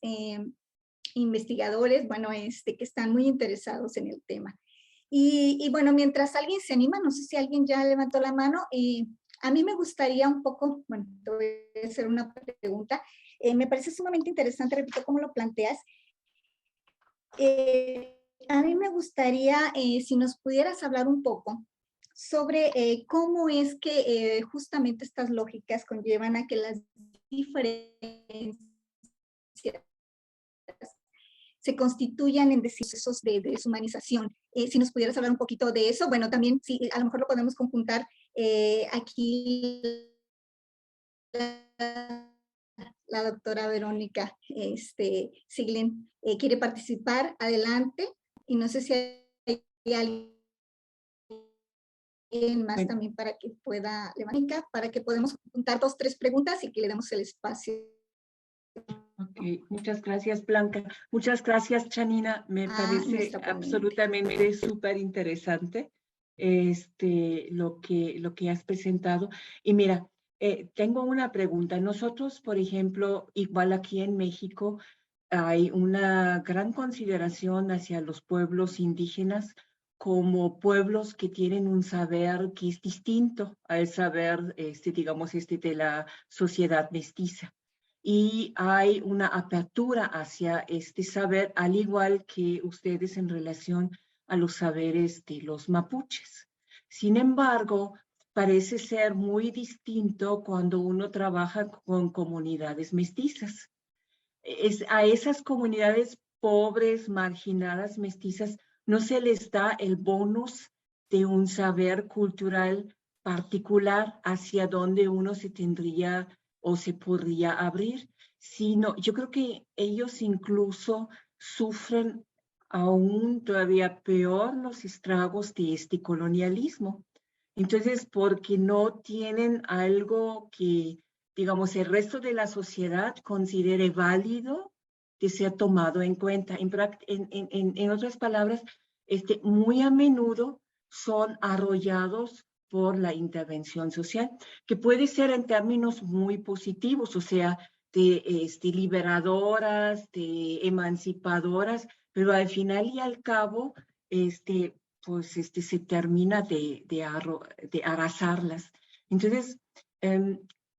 investigadores, bueno, que están muy interesados en el tema. Y bueno, mientras alguien se anima, no sé si alguien ya levantó la mano, a mí me gustaría un poco, bueno, te voy a hacer una pregunta. Me parece sumamente interesante, repito, cómo lo planteas. A mí me gustaría, si nos pudieras hablar un poco sobre cómo es que justamente estas lógicas conllevan a que las diferencias se constituyan en procesos de deshumanización. Si nos pudieras hablar un poquito de eso, bueno, también sí, a lo mejor lo podemos conjuntar aquí la doctora Verónica Siglin quiere participar, adelante, y no sé si hay alguien más también para que pueda, para que podamos juntar 2 o 3 preguntas y que le demos el espacio Ok, muchas gracias, Blanca. Muchas gracias, Janina. Me parece nuestra ponente. absolutamente súper interesante lo que has presentado. Y mira, tengo una pregunta. Nosotros, por ejemplo, igual aquí en México, hay una gran consideración hacia los pueblos indígenas como pueblos que tienen un saber que es distinto al saber, digamos, de la sociedad mestiza. Y hay una apertura hacia este saber, al igual que ustedes en relación a los saberes de los mapuches. Sin embargo, parece ser muy distinto cuando uno trabaja con comunidades mestizas. A esas comunidades pobres, marginadas, mestizas, no se les da el bonus de un saber cultural particular hacia donde uno se tendría o se podría abrir, sino yo creo que ellos incluso sufren aún todavía peor los estragos de este colonialismo. Entonces, porque no tienen algo que, digamos, el resto de la sociedad considere válido de ser tomado en cuenta. En otras palabras, muy a menudo son arrollados por la intervención social, que puede ser en términos muy positivos, o sea, de liberadoras, de emancipadoras, pero al final y al cabo, pues se termina de arrasarlas. Entonces,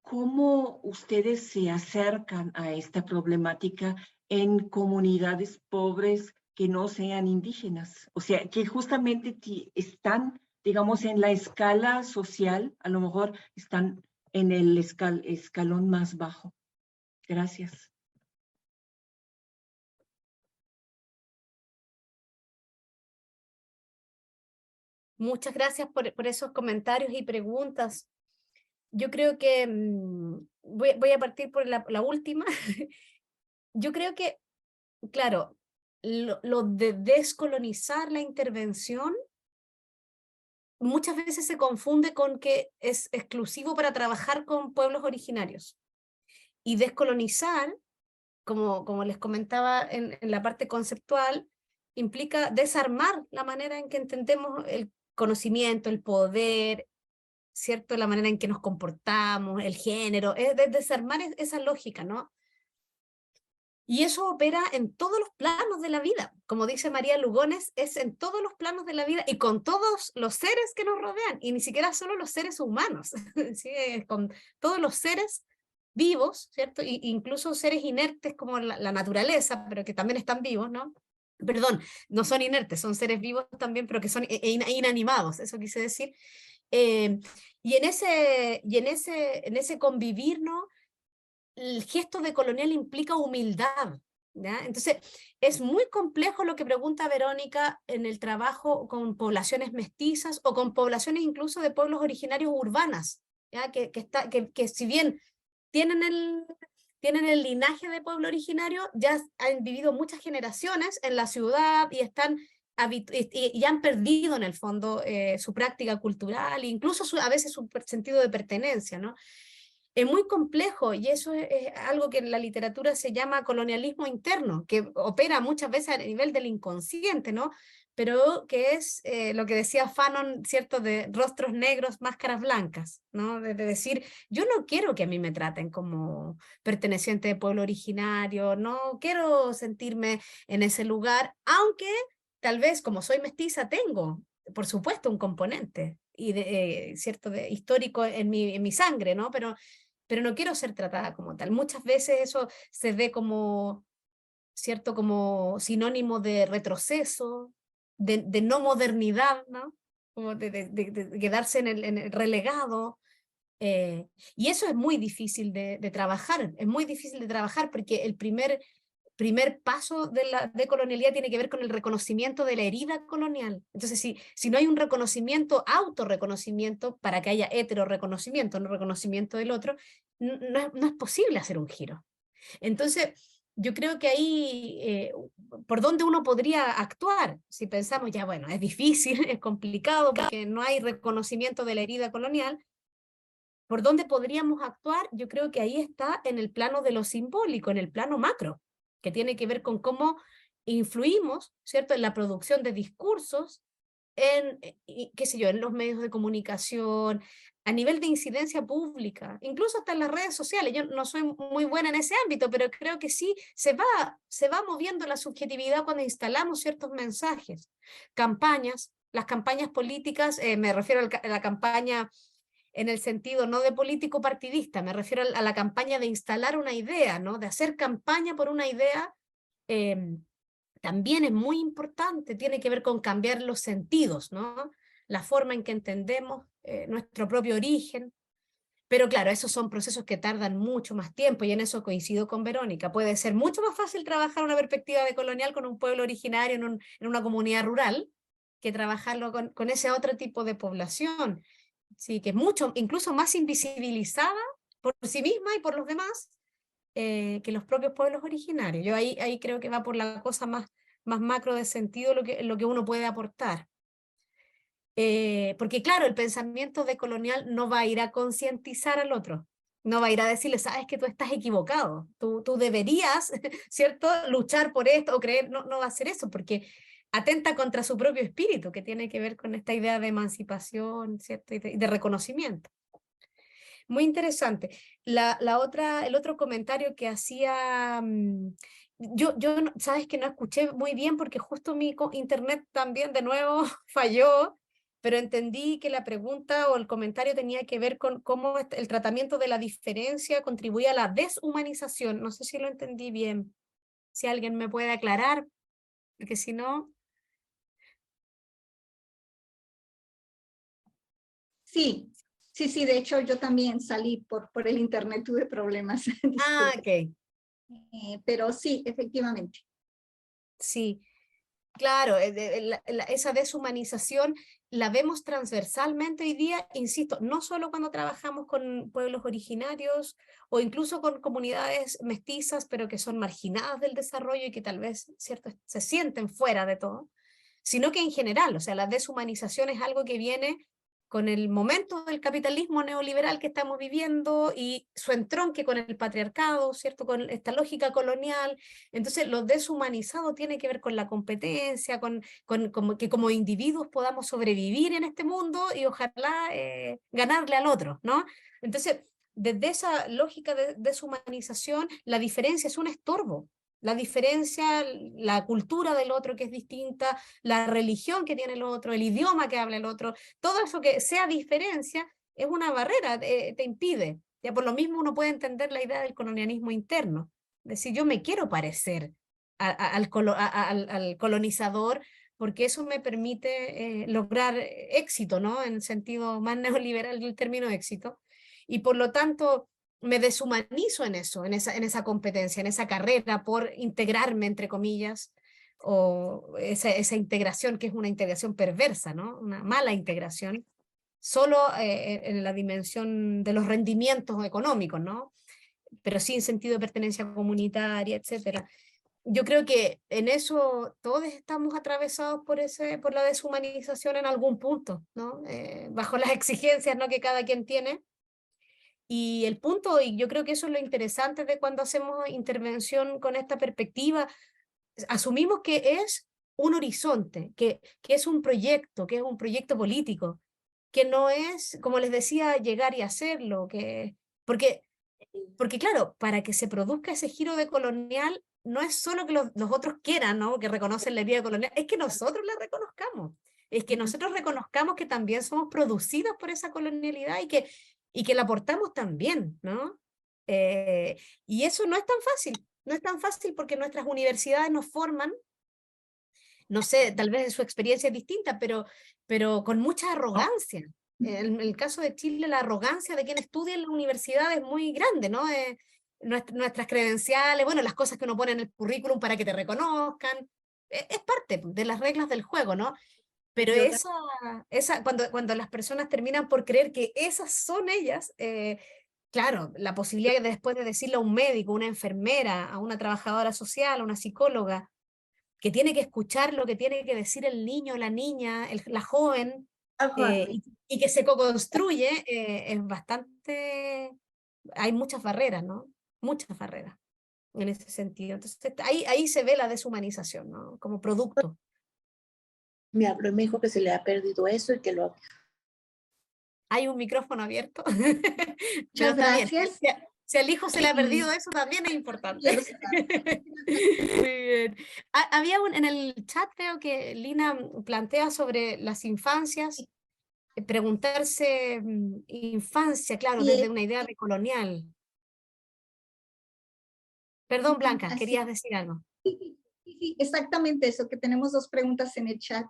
¿cómo ustedes se acercan a esta problemática en comunidades pobres que no sean indígenas? O sea, que justamente están, digamos, en la escala social, a lo mejor están en el escalón más bajo. Gracias. Muchas gracias por esos comentarios y preguntas. Yo creo que voy a partir por la última. Yo creo que, claro, lo de descolonizar la intervención muchas veces se confunde con que es exclusivo para trabajar con pueblos originarios. Y descolonizar, como les comentaba en la parte conceptual, implica desarmar la manera en que entendemos el conocimiento, el poder, ¿cierto? La manera en que nos comportamos, el género, es desarmar esa lógica, ¿no? Y eso opera en todos los planos de la vida. Como dice María Lugones, es en todos los planos de la vida y con todos los seres que nos rodean, y ni siquiera solo los seres humanos, ¿sí? Con todos los seres vivos, ¿cierto? Incluso seres inertes como la naturaleza, pero que también están vivos, ¿no? Perdón, no son inertes, son seres vivos también, pero que son inanimados, eso quise decir. Y en ese convivir, ¿no? El gesto de colonial implica humildad, ¿ya? Entonces, es muy complejo lo que pregunta Verónica en el trabajo con poblaciones mestizas o con poblaciones incluso de pueblos originarios urbanas, ¿ya? Que si bien tienen el linaje de pueblo originario, ya han vivido muchas generaciones en la ciudad y están y han perdido en el fondo su práctica cultural, incluso a veces su sentido de pertenencia, ¿no? Es muy complejo y eso es algo que en la literatura se llama colonialismo interno, que opera muchas veces a nivel del inconsciente, ¿no? Pero que es lo que decía Fanon, ¿cierto? De rostros negros, máscaras blancas, ¿no? De decir, yo no quiero que a mí me traten como perteneciente de pueblo originario, no quiero sentirme en ese lugar, aunque tal vez como soy mestiza tengo, por supuesto, un componente y cierto histórico en mi sangre, ¿no? Pero no quiero ser tratada como tal. Muchas veces eso se ve como, ¿cierto? Como sinónimo de retroceso, de no modernidad, ¿no? Como de quedarse en el relegado. Y eso es muy difícil de trabajar, es muy difícil de trabajar porque el primer paso de la decolonialidad tiene que ver con el reconocimiento de la herida colonial. Entonces, si no hay un reconocimiento, autorreconocimiento, para que haya heteroreconocimiento, no reconocimiento del otro, no es posible hacer un giro. Entonces, yo creo que ahí, por dónde uno podría actuar, si pensamos, ya bueno, es difícil, es complicado, porque no hay reconocimiento de la herida colonial, por dónde podríamos actuar, yo creo que ahí está en el plano de lo simbólico, en el plano macro, que tiene que ver con cómo influimos, ¿cierto?, en la producción de discursos, en, qué sé yo, en los medios de comunicación, a nivel de incidencia pública, incluso hasta en las redes sociales. Yo no soy muy buena en ese ámbito, pero creo que sí se va moviendo la subjetividad cuando instalamos ciertos mensajes. Campañas, las campañas políticas, me refiero a la campaña en el sentido no de político partidista, me refiero a la campaña de instalar una idea, ¿no? De hacer campaña por una idea, también es muy importante, tiene que ver con cambiar los sentidos, ¿no? La forma en que entendemos nuestro propio origen. Pero claro, esos son procesos que tardan mucho más tiempo y en eso coincido con Verónica. Puede ser mucho más fácil trabajar una perspectiva decolonial con un pueblo originario en una comunidad rural que trabajarlo con ese otro tipo de población. Sí, que es mucho, incluso más invisibilizada por sí misma y por los demás que los propios pueblos originarios. Yo ahí creo que va por la cosa más macro de sentido lo que uno puede aportar. Porque claro, el pensamiento decolonial no va a ir a concientizar al otro, no va a ir a decirle, sabes que tú estás equivocado, tú deberías, ¿cierto?, luchar por esto o creer, no va a hacer eso, porque atenta contra su propio espíritu, que tiene que ver con esta idea de emancipación, ¿cierto?, y de reconocimiento. Muy interesante. El otro comentario que hacía, sabes que no escuché muy bien porque justo mi internet también de nuevo falló, pero entendí que la pregunta o el comentario tenía que ver con cómo el tratamiento de la diferencia contribuía a la deshumanización. No sé si lo entendí bien. Si alguien me puede aclarar, porque si no... Sí, sí, de hecho yo también salí por el internet, tuve problemas. Ah, disculpe. ok. Pero sí, efectivamente. Sí, claro, esa deshumanización la vemos transversalmente hoy día, insisto, no solo cuando trabajamos con pueblos originarios o incluso con comunidades mestizas, pero que son marginadas del desarrollo y que tal vez, ¿cierto?, se sienten fuera de todo, sino que en general, o sea, la deshumanización es algo que viene con el momento del capitalismo neoliberal que estamos viviendo y su entronque con el patriarcado, ¿cierto?, con esta lógica colonial. Entonces, lo deshumanizado tiene que ver con la competencia, con que como individuos podamos sobrevivir en este mundo y ojalá ganarle al otro, ¿no? Entonces, desde esa lógica de deshumanización, la diferencia es un estorbo. La diferencia, la cultura del otro que es distinta, la religión que tiene el otro, el idioma que habla el otro, todo eso que sea diferencia es una barrera, te impide. Ya por lo mismo uno puede entender la idea del colonialismo interno. Es decir, yo me quiero parecer al colonizador porque eso me permite lograr éxito, ¿no? En el sentido más neoliberal del término éxito. Y por lo tanto me deshumanizo en eso, en esa competencia, en esa carrera por integrarme, entre comillas, o esa integración que es una integración perversa, ¿no? Una mala integración, solo en la dimensión de los rendimientos económicos, ¿no? Pero sin sentido de pertenencia comunitaria, etcétera. Yo creo que en eso todos estamos atravesados por la deshumanización en algún punto, ¿no? Bajo las exigencias, ¿no?, que cada quien tiene. Y el punto, y yo creo que eso es lo interesante de cuando hacemos intervención con esta perspectiva, asumimos que es un horizonte, que es un proyecto político, que no es, como les decía, llegar y hacerlo, porque claro, para que se produzca ese giro decolonial, no es solo que los otros quieran, ¿no?, que reconocen la idea colonial, es que nosotros la reconozcamos, es que nosotros reconozcamos que también somos producidos por esa colonialidad y que la aportamos también, ¿no? Y eso no es tan fácil porque nuestras universidades nos forman, no sé, tal vez su experiencia es distinta, pero con mucha arrogancia. En el caso de Chile, la arrogancia de quien estudia en la universidad es muy grande, ¿no? Nuestras credenciales, bueno, las cosas que uno pone en el currículum para que te reconozcan, es parte de las reglas del juego, ¿no? Pero cuando las personas terminan por creer que esas son ellas, claro, la posibilidad de después de decirle a un médico, una enfermera, a una trabajadora social, a una psicóloga, que tiene que escuchar lo que tiene que decir el niño, la niña, la joven, y que se co-construye, es bastante, hay muchas barreras, ¿no? Muchas barreras en ese sentido. Entonces ahí se ve la deshumanización, ¿no? Como producto. Me habló y me dijo que se le ha perdido eso y que lo... Hay un micrófono abierto. Pero Muchas está bien. gracias. Si al hijo se le ha perdido eso, también es importante. Muy bien. Había en el chat, creo que Lina plantea sobre las infancias, preguntarse infancia, claro, Sí, desde una idea decolonial. Perdón, Blanca, así querías decir algo. Sí, exactamente eso, que tenemos dos preguntas en el chat,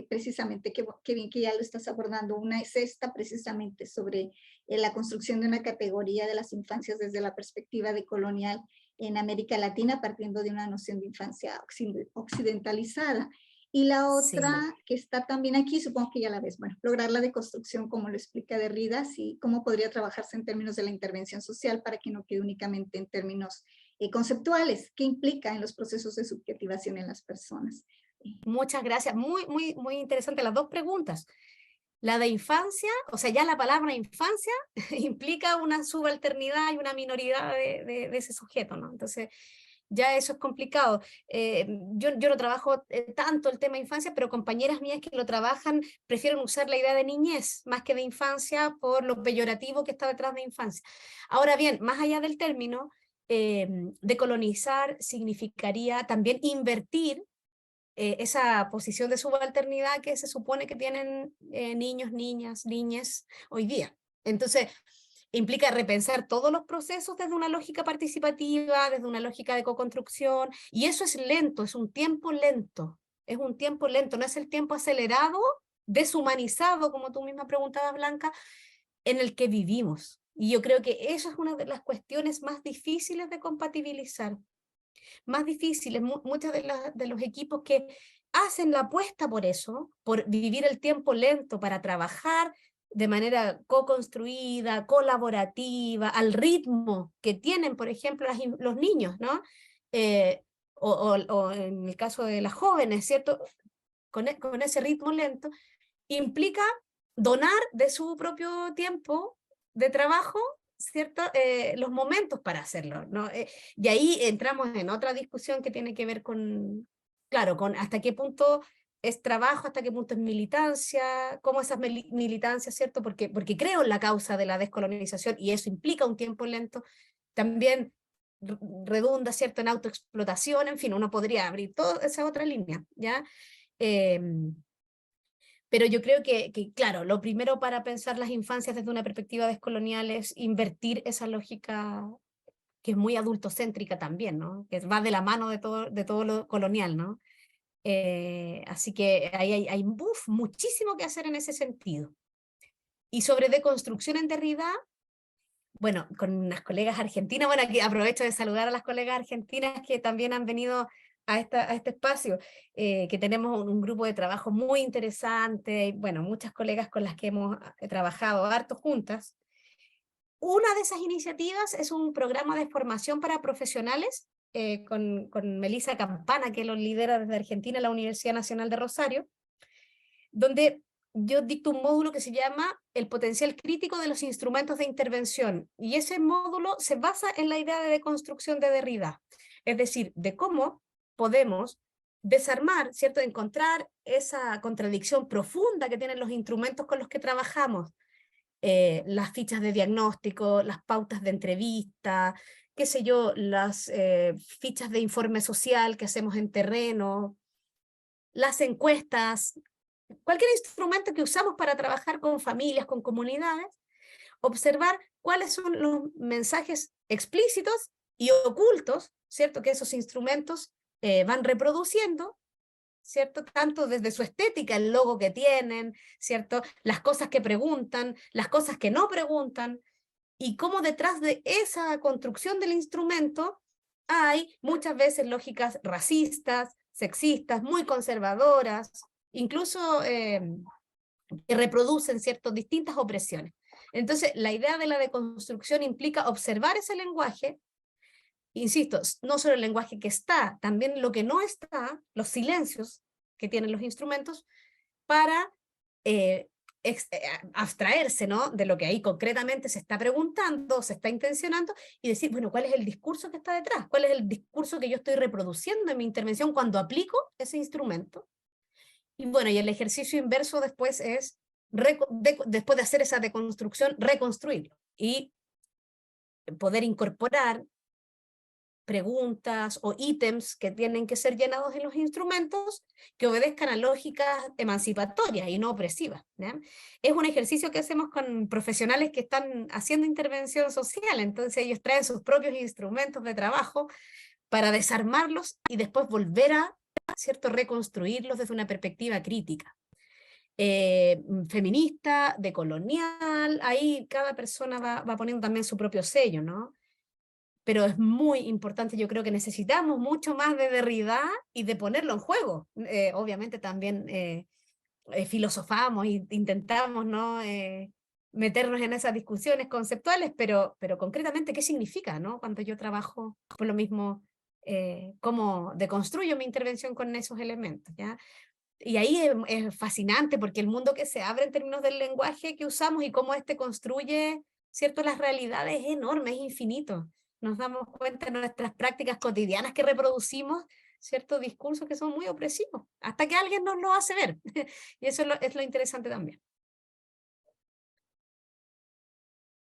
precisamente, que bien que ya lo estás abordando. Una es esta, precisamente, sobre la construcción de una categoría de las infancias desde la perspectiva decolonial en América Latina, partiendo de una noción de infancia occidentalizada. Y la otra, Sí. que está también aquí, supongo que ya la ves, bueno, lograr la deconstrucción, como lo explica Derrida, y cómo podría trabajarse en términos de la intervención social para que no quede únicamente en términos conceptuales, qué implica en los procesos de subjetivación en las personas. Muchas gracias. Muy interesante las dos preguntas. La de infancia, o sea, ya la palabra infancia implica una subalternidad y una minoridad de ese sujeto, ¿no? Entonces, ya eso es complicado. Yo no trabajo tanto el tema infancia, pero compañeras mías que lo trabajan prefieren usar la idea de niñez más que de infancia por lo peyorativo que está detrás de infancia. Ahora bien, más allá del término, decolonizar significaría también invertir esa posición de subalternidad que se supone que tienen niños, niñas, niñes hoy día. Entonces, implica repensar todos los procesos desde una lógica participativa, desde una lógica de co-construcción, y eso es lento, es un tiempo lento, no es el tiempo acelerado, deshumanizado, como tú misma preguntabas, Blanca, en el que vivimos. Y yo creo que eso es una de las cuestiones más difíciles de compatibilizar, más difíciles. Muchos de los equipos que hacen la apuesta por eso, por vivir el tiempo lento, para trabajar de manera co-construida, colaborativa, al ritmo que tienen, por ejemplo, los niños, ¿no? O en el caso de las jóvenes, ¿cierto? Con ese ritmo lento, implica donar de su propio tiempo de trabajo, ¿cierto? Los momentos para hacerlo, ¿no? Y ahí entramos en otra discusión que tiene que ver con, claro, con hasta qué punto es trabajo, hasta qué punto es militancia, cómo esas militancias, ¿cierto? Porque creo en la causa de la descolonización y eso implica un tiempo lento, también redunda, ¿cierto?, en autoexplotación, en fin, uno podría abrir toda esa otra línea, ¿ya? Pero yo creo que, claro, lo primero para pensar las infancias desde una perspectiva descolonial es invertir esa lógica que es muy adultocéntrica también, ¿no? Que va de la mano de todo lo colonial, ¿no? Así que ahí hay muchísimo que hacer en ese sentido. Y sobre deconstrucción en Derrida, bueno, con unas colegas argentinas, bueno, aquí aprovecho de saludar a las colegas argentinas que también han venido a este espacio, que tenemos un grupo de trabajo muy interesante, bueno, muchas colegas con las que hemos trabajado harto juntas. Una de esas iniciativas es un programa de formación para profesionales con Melissa Campana, que lo lidera desde Argentina, la Universidad Nacional de Rosario, donde yo dicto un módulo que se llama El potencial crítico de los instrumentos de intervención, y ese módulo se basa en la idea de deconstrucción de Derrida, es decir, de cómo podemos desarmar, ¿cierto?, encontrar esa contradicción profunda que tienen los instrumentos con los que trabajamos, las fichas de diagnóstico, las pautas de entrevista, qué sé yo, las fichas de informe social que hacemos en terreno, las encuestas, cualquier instrumento que usamos para trabajar con familias, con comunidades, observar cuáles son los mensajes explícitos y ocultos, ¿cierto?, que esos instrumentos van reproduciendo, ¿cierto?, tanto desde su estética, el logo que tienen, ¿cierto?, las cosas que preguntan, las cosas que no preguntan, y cómo detrás de esa construcción del instrumento hay muchas veces lógicas racistas, sexistas, muy conservadoras, incluso que reproducen, ¿cierto?, distintas opresiones. Entonces, la idea de la deconstrucción implica observar ese lenguaje, insisto, no solo el lenguaje que está, también lo que no está, los silencios que tienen los instrumentos, para abstraerse, ¿no?, de lo que ahí concretamente se está preguntando, se está intencionando, y decir, bueno, ¿cuál es el discurso que está detrás? ¿Cuál es el discurso que yo estoy reproduciendo en mi intervención cuando aplico ese instrumento? Y bueno, y el ejercicio inverso después es, después de hacer esa deconstrucción, reconstruirlo y poder incorporar preguntas o ítems que tienen que ser llenados en los instrumentos que obedezcan a lógicas emancipatorias y no opresivas, ¿ya? Es un ejercicio que hacemos con profesionales que están haciendo intervención social, entonces ellos traen sus propios instrumentos de trabajo para desarmarlos y después volver a, ¿cierto?, reconstruirlos desde una perspectiva crítica. Feminista, decolonial, ahí cada persona va poniendo también su propio sello, ¿no? Pero es muy importante, yo creo que necesitamos mucho más de Derrida y de ponerlo en juego. Obviamente también filosofamos e intentamos, ¿no?, meternos en esas discusiones conceptuales, pero concretamente, ¿qué significa, ¿no?, cuando yo trabajo por lo mismo, cómo deconstruyo mi intervención con esos elementos, ¿ya? Y ahí es fascinante porque el mundo que se abre en términos del lenguaje que usamos y cómo este construye, ¿cierto?, las realidades es enorme, es infinito. Nos damos cuenta de nuestras prácticas cotidianas que reproducimos ciertos discursos que son muy opresivos, hasta que alguien nos lo hace ver. Y eso es lo interesante también.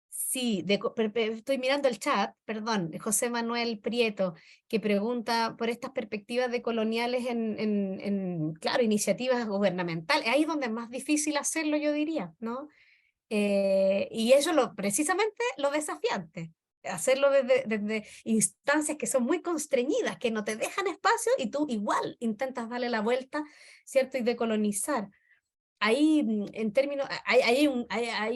Sí, estoy mirando el chat, perdón, José Manuel Prieto, que pregunta por estas perspectivas decoloniales claro, iniciativas gubernamentales. Ahí es donde es más difícil hacerlo, yo diría, ¿no? Y eso precisamente lo desafiante, hacerlo desde instancias que son muy constreñidas, que no te dejan espacio y tú igual intentas darle la vuelta, ¿cierto? Y decolonizar. Ahí, en términos, hay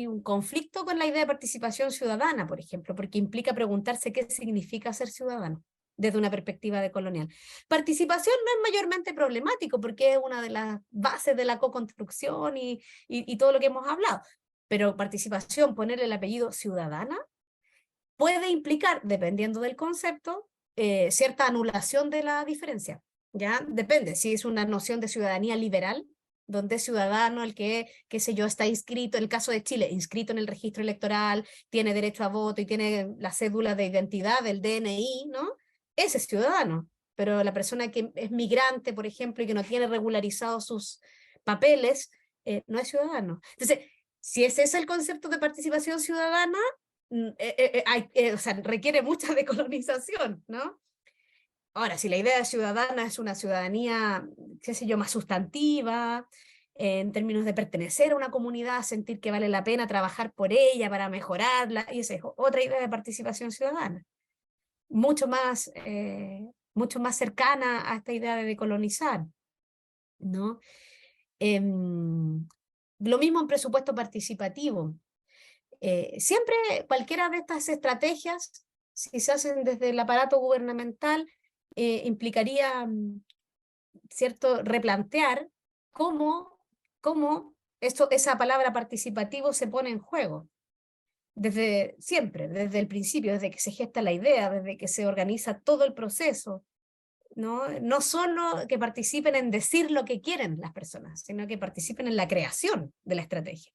un conflicto con la idea de participación ciudadana, por ejemplo, porque implica preguntarse qué significa ser ciudadano desde una perspectiva decolonial. Participación no es mayormente problemático porque es una de las bases de la co-construcción y todo lo que hemos hablado, pero participación, ponerle el apellido ciudadana, puede implicar, dependiendo del concepto, cierta anulación de la diferencia, ¿ya? Depende, si es una noción de ciudadanía liberal, donde es ciudadano el que, qué sé yo, está inscrito, en el caso de Chile, inscrito en el registro electoral, tiene derecho a voto y tiene la cédula de identidad del DNI, ¿no? Ese es ciudadano, pero la persona que es migrante, por ejemplo, y que no tiene regularizados sus papeles, no es ciudadano. Entonces, si ese es el concepto de participación ciudadana, o sea, requiere mucha decolonización, ¿no? Ahora, si la idea de ciudadana es una ciudadanía, qué sé yo, más sustantiva, en términos de pertenecer a una comunidad, sentir que vale la pena trabajar por ella para mejorarla, y esa es otra idea de participación ciudadana, mucho más cercana a esta idea de decolonizar, ¿no? Lo mismo en presupuesto participativo. Siempre cualquiera de estas estrategias, si se hacen desde el aparato gubernamental, implicaría, ¿cierto?, replantear cómo esa palabra participativo se pone en juego. Desde siempre, desde el principio, desde que se gesta la idea, desde que se organiza todo el proceso, ¿no? No solo que participen en decir lo que quieren las personas, sino que participen en la creación de la estrategia.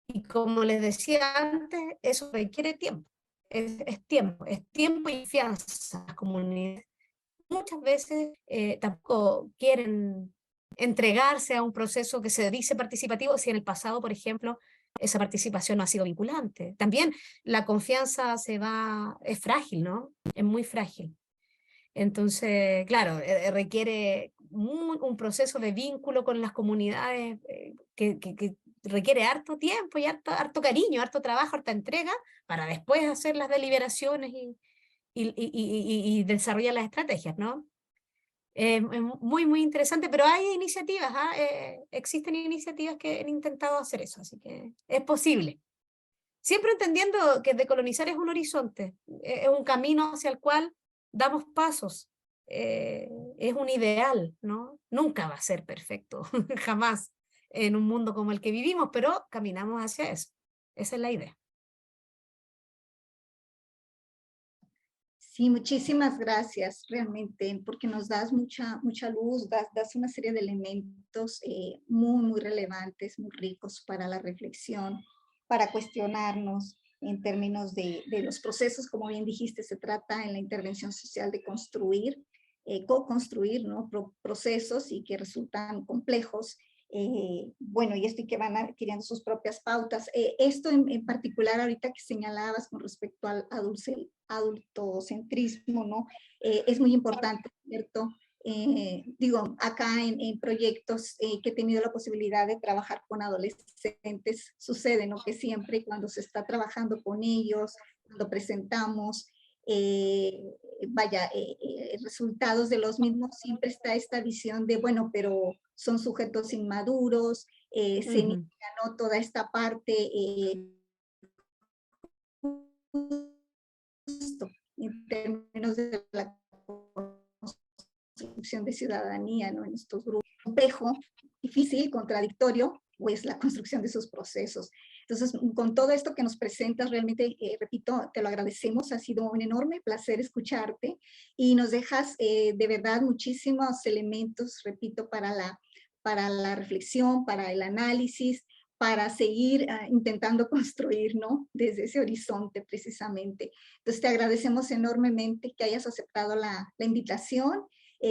Y como les decía antes, eso requiere tiempo. Es tiempo y confianza. Las comunidades muchas veces tampoco quieren entregarse a un proceso que se dice participativo si en el pasado, por ejemplo, esa participación no ha sido vinculante. También la confianza es frágil, ¿no? Es muy frágil. Entonces, claro, requiere un proceso de vínculo con las comunidades que requiere harto tiempo y harto cariño, harto trabajo, harta entrega, para después hacer las deliberaciones y desarrollar las estrategias, ¿no? Es muy, muy interesante, pero hay iniciativas, existen iniciativas que han intentado hacer eso, así que es posible. Siempre entendiendo que decolonizar es un horizonte, es un camino hacia el cual damos pasos, es un ideal, ¿no? Nunca va a ser perfecto, jamás, en un mundo como el que vivimos, pero caminamos hacia eso. Esa es la idea. Sí, muchísimas gracias realmente, porque nos das mucha luz, das una serie de elementos muy relevantes, muy ricos para la reflexión, para cuestionarnos en términos de los procesos. Como bien dijiste, se trata en la intervención social de construir, co-construir, ¿no? Procesos y que resultan complejos. Bueno, y esto y que van adquiriendo sus propias pautas. Esto en particular ahorita que señalabas con respecto al adultocentrismo, ¿no? Es muy importante, ¿cierto? Digo, acá en proyectos que he tenido la posibilidad de trabajar con adolescentes, sucede, ¿no? Que siempre cuando se está trabajando con ellos, cuando presentamos, resultados de los mismos, siempre está esta visión de, bueno, pero son sujetos inmaduros, se niega, ¿no? Toda esta parte justo en términos de la construcción de ciudadanía, ¿no? En estos grupos. Complejo, difícil, contradictorio, pues la construcción de sus procesos. Entonces, con todo esto que nos presentas, realmente, repito, te lo agradecemos, ha sido un enorme placer escucharte y nos dejas de verdad muchísimos elementos, repito, para la reflexión, para el análisis, para seguir intentando construir, ¿no? Desde ese horizonte precisamente. Entonces, te agradecemos enormemente que hayas aceptado la invitación,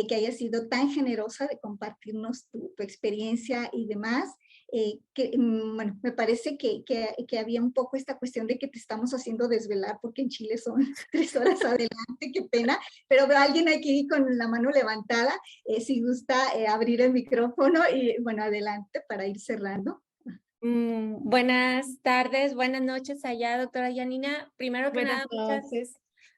que hayas sido tan generosa de compartirnos tu experiencia y demás. Bueno, me parece que había un poco esta cuestión de que te estamos haciendo desvelar porque en Chile son 3 horas adelante, qué pena, pero veo a alguien aquí con la mano levantada, si gusta abrir el micrófono y bueno, adelante para ir cerrando. Buenas tardes, buenas noches allá, doctora Yanina. Primero que nada,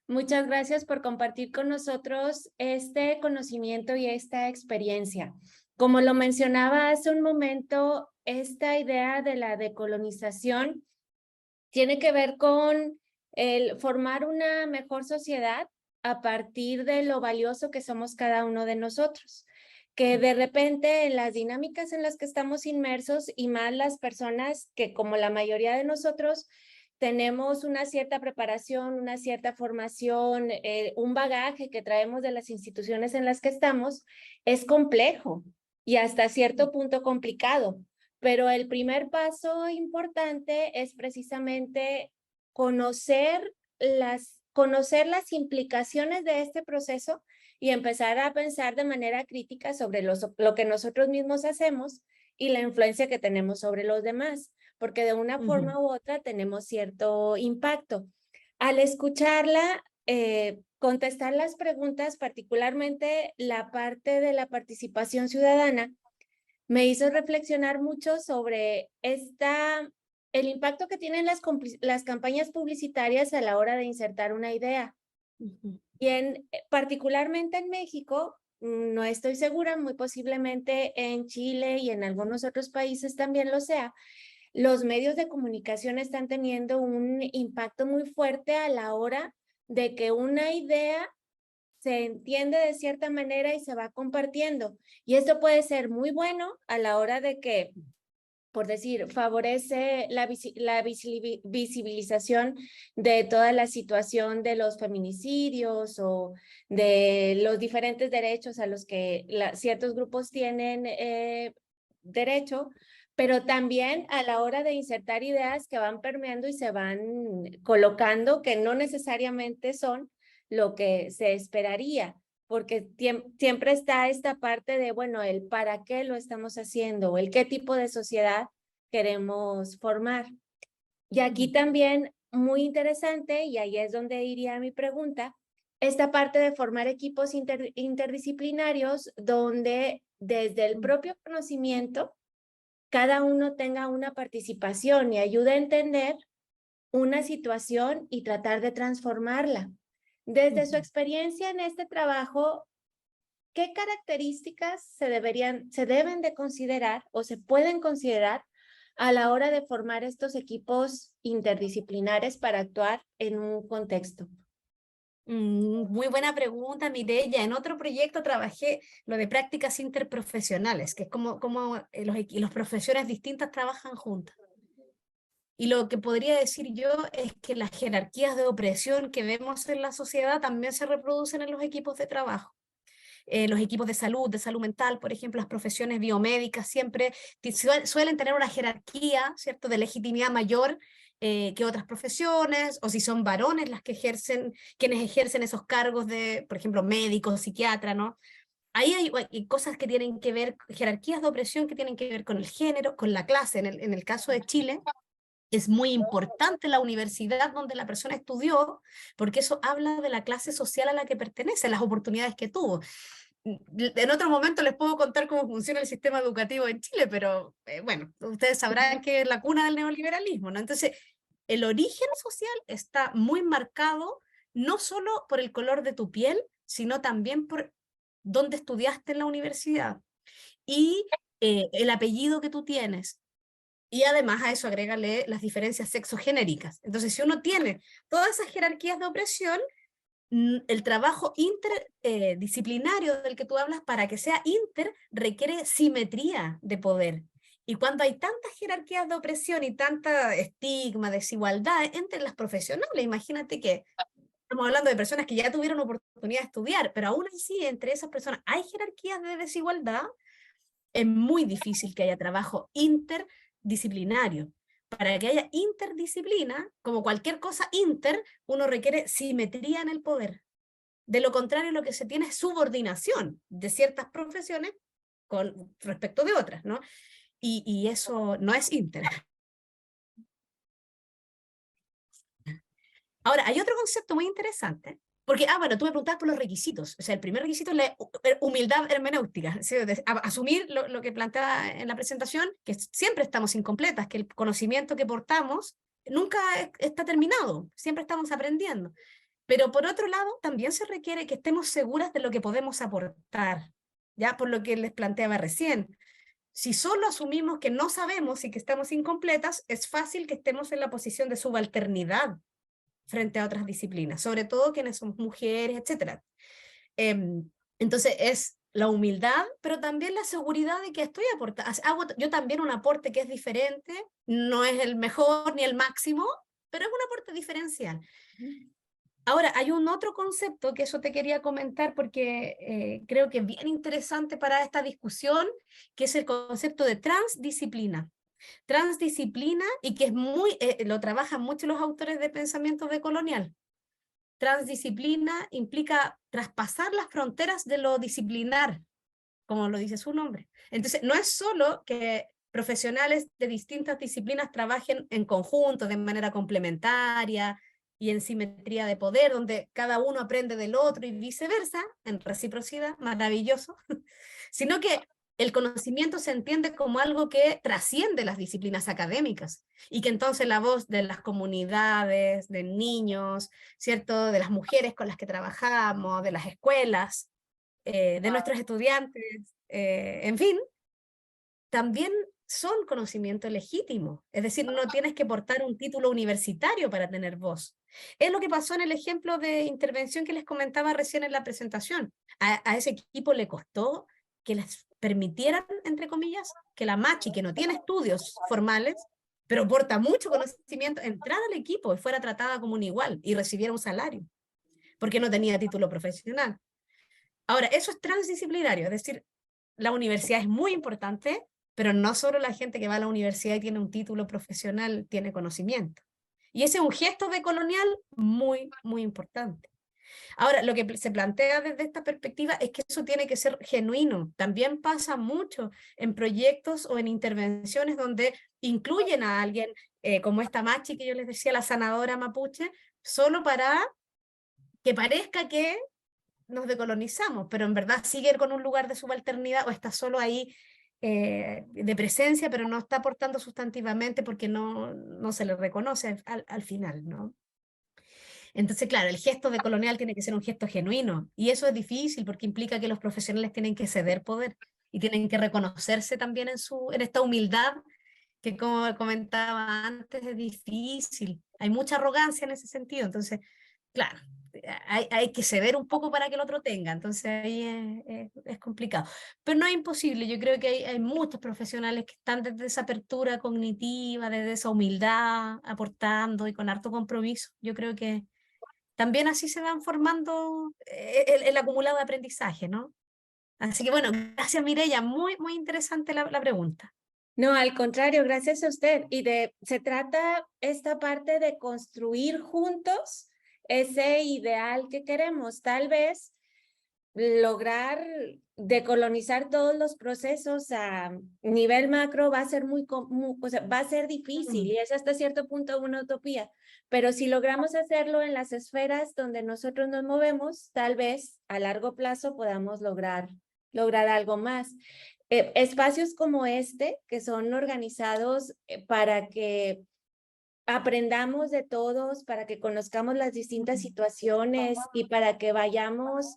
muchas gracias por compartir con nosotros este conocimiento y esta experiencia. Como lo mencionaba hace un momento, esta idea de la decolonización tiene que ver con el formar una mejor sociedad a partir de lo valioso que somos cada uno de nosotros. Que de repente en las dinámicas en las que estamos inmersos y más las personas que como la mayoría de nosotros tenemos una cierta preparación, una cierta formación, un bagaje que traemos de las instituciones en las que estamos, es complejo y hasta cierto punto complicado. Pero el primer paso importante es precisamente conocer las implicaciones de este proceso y empezar a pensar de manera crítica sobre lo que nosotros mismos hacemos y la influencia que tenemos sobre los demás, porque de una forma u otra tenemos cierto impacto. Al escucharla, contestar las preguntas, particularmente la parte de la participación ciudadana, me hizo reflexionar mucho sobre el impacto que tienen las campañas publicitarias a la hora de insertar una idea. Y particularmente en México, no estoy segura, muy posiblemente en Chile y en algunos otros países también lo sea, los medios de comunicación están teniendo un impacto muy fuerte a la hora de que una idea se entiende de cierta manera y se va compartiendo. Y esto puede ser muy bueno a la hora de que, por decir, favorece la visibilización de toda la situación de los feminicidios o de los diferentes derechos a los que ciertos grupos tienen derecho, pero también a la hora de insertar ideas que van permeando y se van colocando que no necesariamente son lo que se esperaría, porque siempre está esta parte de, bueno, el para qué lo estamos haciendo, o el qué tipo de sociedad queremos formar. Y aquí también, muy interesante, y ahí es donde iría mi pregunta, esta parte de formar equipos interdisciplinarios donde desde el propio conocimiento cada uno tenga una participación y ayude a entender una situación y tratar de transformarla. Desde su experiencia en este trabajo, ¿qué características se deben de considerar o se pueden considerar a la hora de formar estos equipos interdisciplinares para actuar en un contexto? Muy buena pregunta, Mireya. En otro proyecto trabajé lo de prácticas interprofesionales, que es como los profesiones distintas trabajan juntas. Y lo que podría decir yo es que las jerarquías de opresión que vemos en la sociedad también se reproducen en los equipos de trabajo. Los equipos de salud mental, por ejemplo, las profesiones biomédicas siempre suelen tener una jerarquía, ¿cierto?, de legitimidad mayor que otras profesiones, o si son varones quienes ejercen esos cargos de, por ejemplo, médicos, psiquiatra, ¿no? Ahí hay cosas que tienen que ver, jerarquías de opresión que tienen que ver con el género, con la clase. En el caso de Chile, es muy importante la universidad donde la persona estudió, porque eso habla de la clase social a la que pertenece, las oportunidades que tuvo. En otro momento les puedo contar cómo funciona el sistema educativo en Chile, pero bueno, ustedes sabrán que es la cuna del neoliberalismo, ¿no? Entonces, el origen social está muy marcado no solo por el color de tu piel, sino también por dónde estudiaste en la universidad y el apellido que tú tienes. Y además a eso agrégale las diferencias sexogenéricas. Entonces, si uno tiene todas esas jerarquías de opresión, el trabajo interdisciplinario del que tú hablas, para que sea inter, requiere simetría de poder. Y cuando hay tantas jerarquías de opresión y tanta estigma, desigualdad entre las profesionales, imagínate que estamos hablando de personas que ya tuvieron oportunidad de estudiar, pero aún así entre esas personas hay jerarquías de desigualdad, es muy difícil que haya trabajo interdisciplinario. Para que haya interdisciplina, como cualquier cosa inter, uno requiere simetría en el poder. De lo contrario, lo que se tiene es subordinación de ciertas profesiones con respecto de otras, ¿no? Y eso no es inter. Ahora, hay otro concepto muy interesante, porque, bueno, tú me preguntabas por los requisitos. O sea, el primer requisito es la humildad hermenéutica, ¿sí? Asumir lo que planteaba en la presentación, que siempre estamos incompletas, que el conocimiento que portamos nunca está terminado, siempre estamos aprendiendo. Pero por otro lado, también se requiere que estemos seguras de lo que podemos aportar, ya por lo que les planteaba recién. Si solo asumimos que no sabemos y que estamos incompletas, es fácil que estemos en la posición de subalternidad frente a otras disciplinas, sobre todo quienes somos mujeres, etc. Entonces es la humildad, pero también la seguridad de que estoy aportando, hago yo también un aporte que es diferente, no es el mejor ni el máximo, pero es un aporte diferencial. Ahora, hay un otro concepto que eso te quería comentar porque creo que es bien interesante para esta discusión, que es el concepto de transdisciplina. Transdisciplina, y que es muy, lo trabajan mucho los autores de pensamiento decolonial. Transdisciplina implica traspasar las fronteras de lo disciplinar, como lo dice su nombre. Entonces, no es solo que profesionales de distintas disciplinas trabajen en conjunto, de manera complementaria y en simetría de poder, donde cada uno aprende del otro y viceversa, en reciprocidad, maravilloso, sino que el conocimiento se entiende como algo que trasciende las disciplinas académicas y que entonces la voz de las comunidades, de niños, ¿cierto?, de las mujeres con las que trabajamos, de las escuelas, de nuestros estudiantes, en fin, también son conocimiento legítimo. Es decir, no tienes que portar un título universitario para tener voz. Es lo que pasó en el ejemplo de intervención que les comentaba recién en la presentación. A ese equipo le costó que les permitieran, entre comillas, que la machi, que no tiene estudios formales, pero porta mucho conocimiento, entrara al equipo y fuera tratada como un igual y recibiera un salario, porque no tenía título profesional. Ahora, eso es transdisciplinario, es decir, la universidad es muy importante, pero no solo la gente que va a la universidad y tiene un título profesional tiene conocimiento. Y ese es un gesto decolonial muy, muy importante. Ahora, lo que se plantea desde esta perspectiva es que eso tiene que ser genuino. También pasa mucho en proyectos o en intervenciones donde incluyen a alguien, como esta machi que yo les decía, la sanadora mapuche, solo para que parezca que nos decolonizamos, pero en verdad sigue con un lugar de subalternidad o está solo ahí de presencia, pero no está aportando sustantivamente porque no se le reconoce al final, ¿no? Entonces, claro, el gesto decolonial tiene que ser un gesto genuino, y eso es difícil porque implica que los profesionales tienen que ceder poder y tienen que reconocerse también en esta humildad que, como comentaba antes, es difícil. Hay mucha arrogancia en ese sentido, entonces claro, hay que ceder un poco para que el otro tenga, entonces ahí es complicado. Pero no es imposible, yo creo que hay muchos profesionales que están desde esa apertura cognitiva, desde esa humildad, aportando y con harto compromiso. Yo creo que también así se van formando el acumulado de aprendizaje, ¿no? Así que bueno, gracias Mireya, muy, muy interesante la pregunta. No, al contrario, gracias a usted. Y se trata esta parte de construir juntos ese ideal que queremos. Tal vez lograr decolonizar todos los procesos a nivel macro va a ser o sea, va a ser difícil y es hasta cierto punto una utopía. Pero si logramos hacerlo en las esferas donde nosotros nos movemos, tal vez a largo plazo podamos lograr algo más. Espacios como este, que son organizados para que aprendamos de todos, para que conozcamos las distintas situaciones y para que vayamos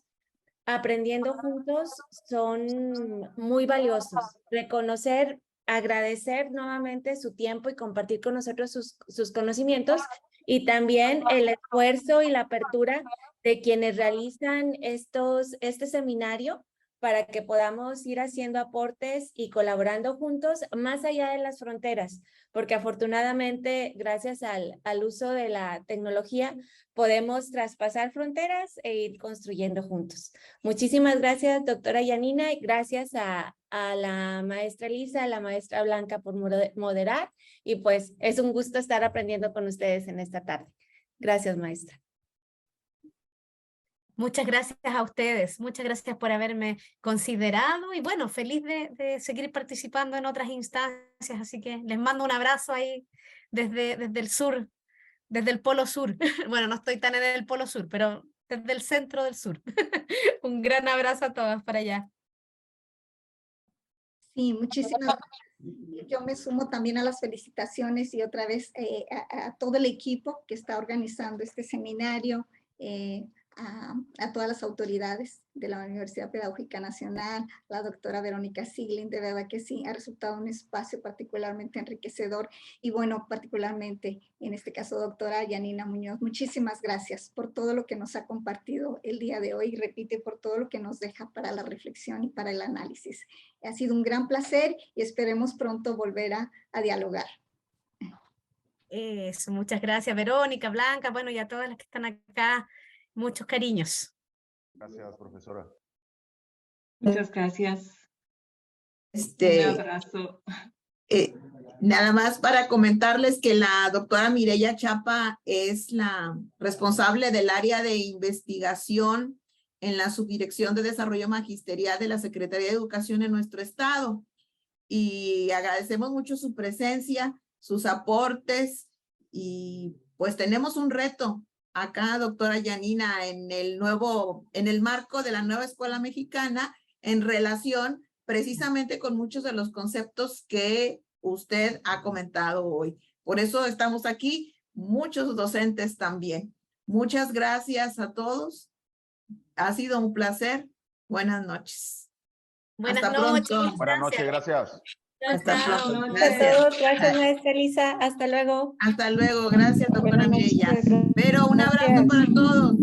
aprendiendo juntos, son muy valiosos. Reconocer, agradecer nuevamente su tiempo y compartir con nosotros sus conocimientos, y también el esfuerzo y la apertura de quienes realizan este seminario, para que podamos ir haciendo aportes y colaborando juntos más allá de las fronteras, porque afortunadamente gracias al uso de la tecnología podemos traspasar fronteras e ir construyendo juntos. Muchísimas gracias, doctora Yanina, y gracias a la maestra Elisa, a la maestra Blanca por moderar, y pues es un gusto estar aprendiendo con ustedes en esta tarde. Gracias, maestra. Muchas gracias a ustedes, muchas gracias por haberme considerado y bueno, feliz de seguir participando en otras instancias, así que les mando un abrazo ahí desde el sur, desde el polo sur. Bueno, no estoy tan en el polo sur, pero desde el centro del sur. Un gran abrazo a todas para allá. Sí, muchísimas gracias. Yo me sumo también a las felicitaciones y otra vez a todo el equipo que está organizando este seminario, a todas las autoridades de la Universidad Pedagógica Nacional, la doctora Verónica Siglin, de verdad que sí, ha resultado un espacio particularmente enriquecedor y bueno, particularmente en este caso, doctora Yanina Muñoz, muchísimas gracias por todo lo que nos ha compartido el día de hoy y repite por todo lo que nos deja para la reflexión y para el análisis. Ha sido un gran placer y esperemos pronto volver a dialogar. Eso, muchas gracias Verónica, Blanca, bueno y a todas las que están acá. Muchos cariños. Gracias, profesora. Muchas gracias. Un abrazo. Nada más para comentarles que la doctora Mireya Chapa es la responsable del área de investigación en la Subdirección de Desarrollo Magisterial de la Secretaría de Educación en nuestro estado. Y agradecemos mucho su presencia, sus aportes y pues tenemos un reto acá, doctora Yanina, en el marco de la nueva escuela mexicana, en relación precisamente con muchos de los conceptos que usted ha comentado hoy. Por eso estamos aquí, muchos docentes también. Muchas gracias a todos. Ha sido un placer. Buenas noches. Buenas Hasta noches. pronto. Buenas noches, gracias. Hasta pronto. Gracias, maestra Elisa. Hasta luego. Hasta luego. Gracias, doctora Buenas noches. Mireya. Pero un abrazo Gracias. para todos.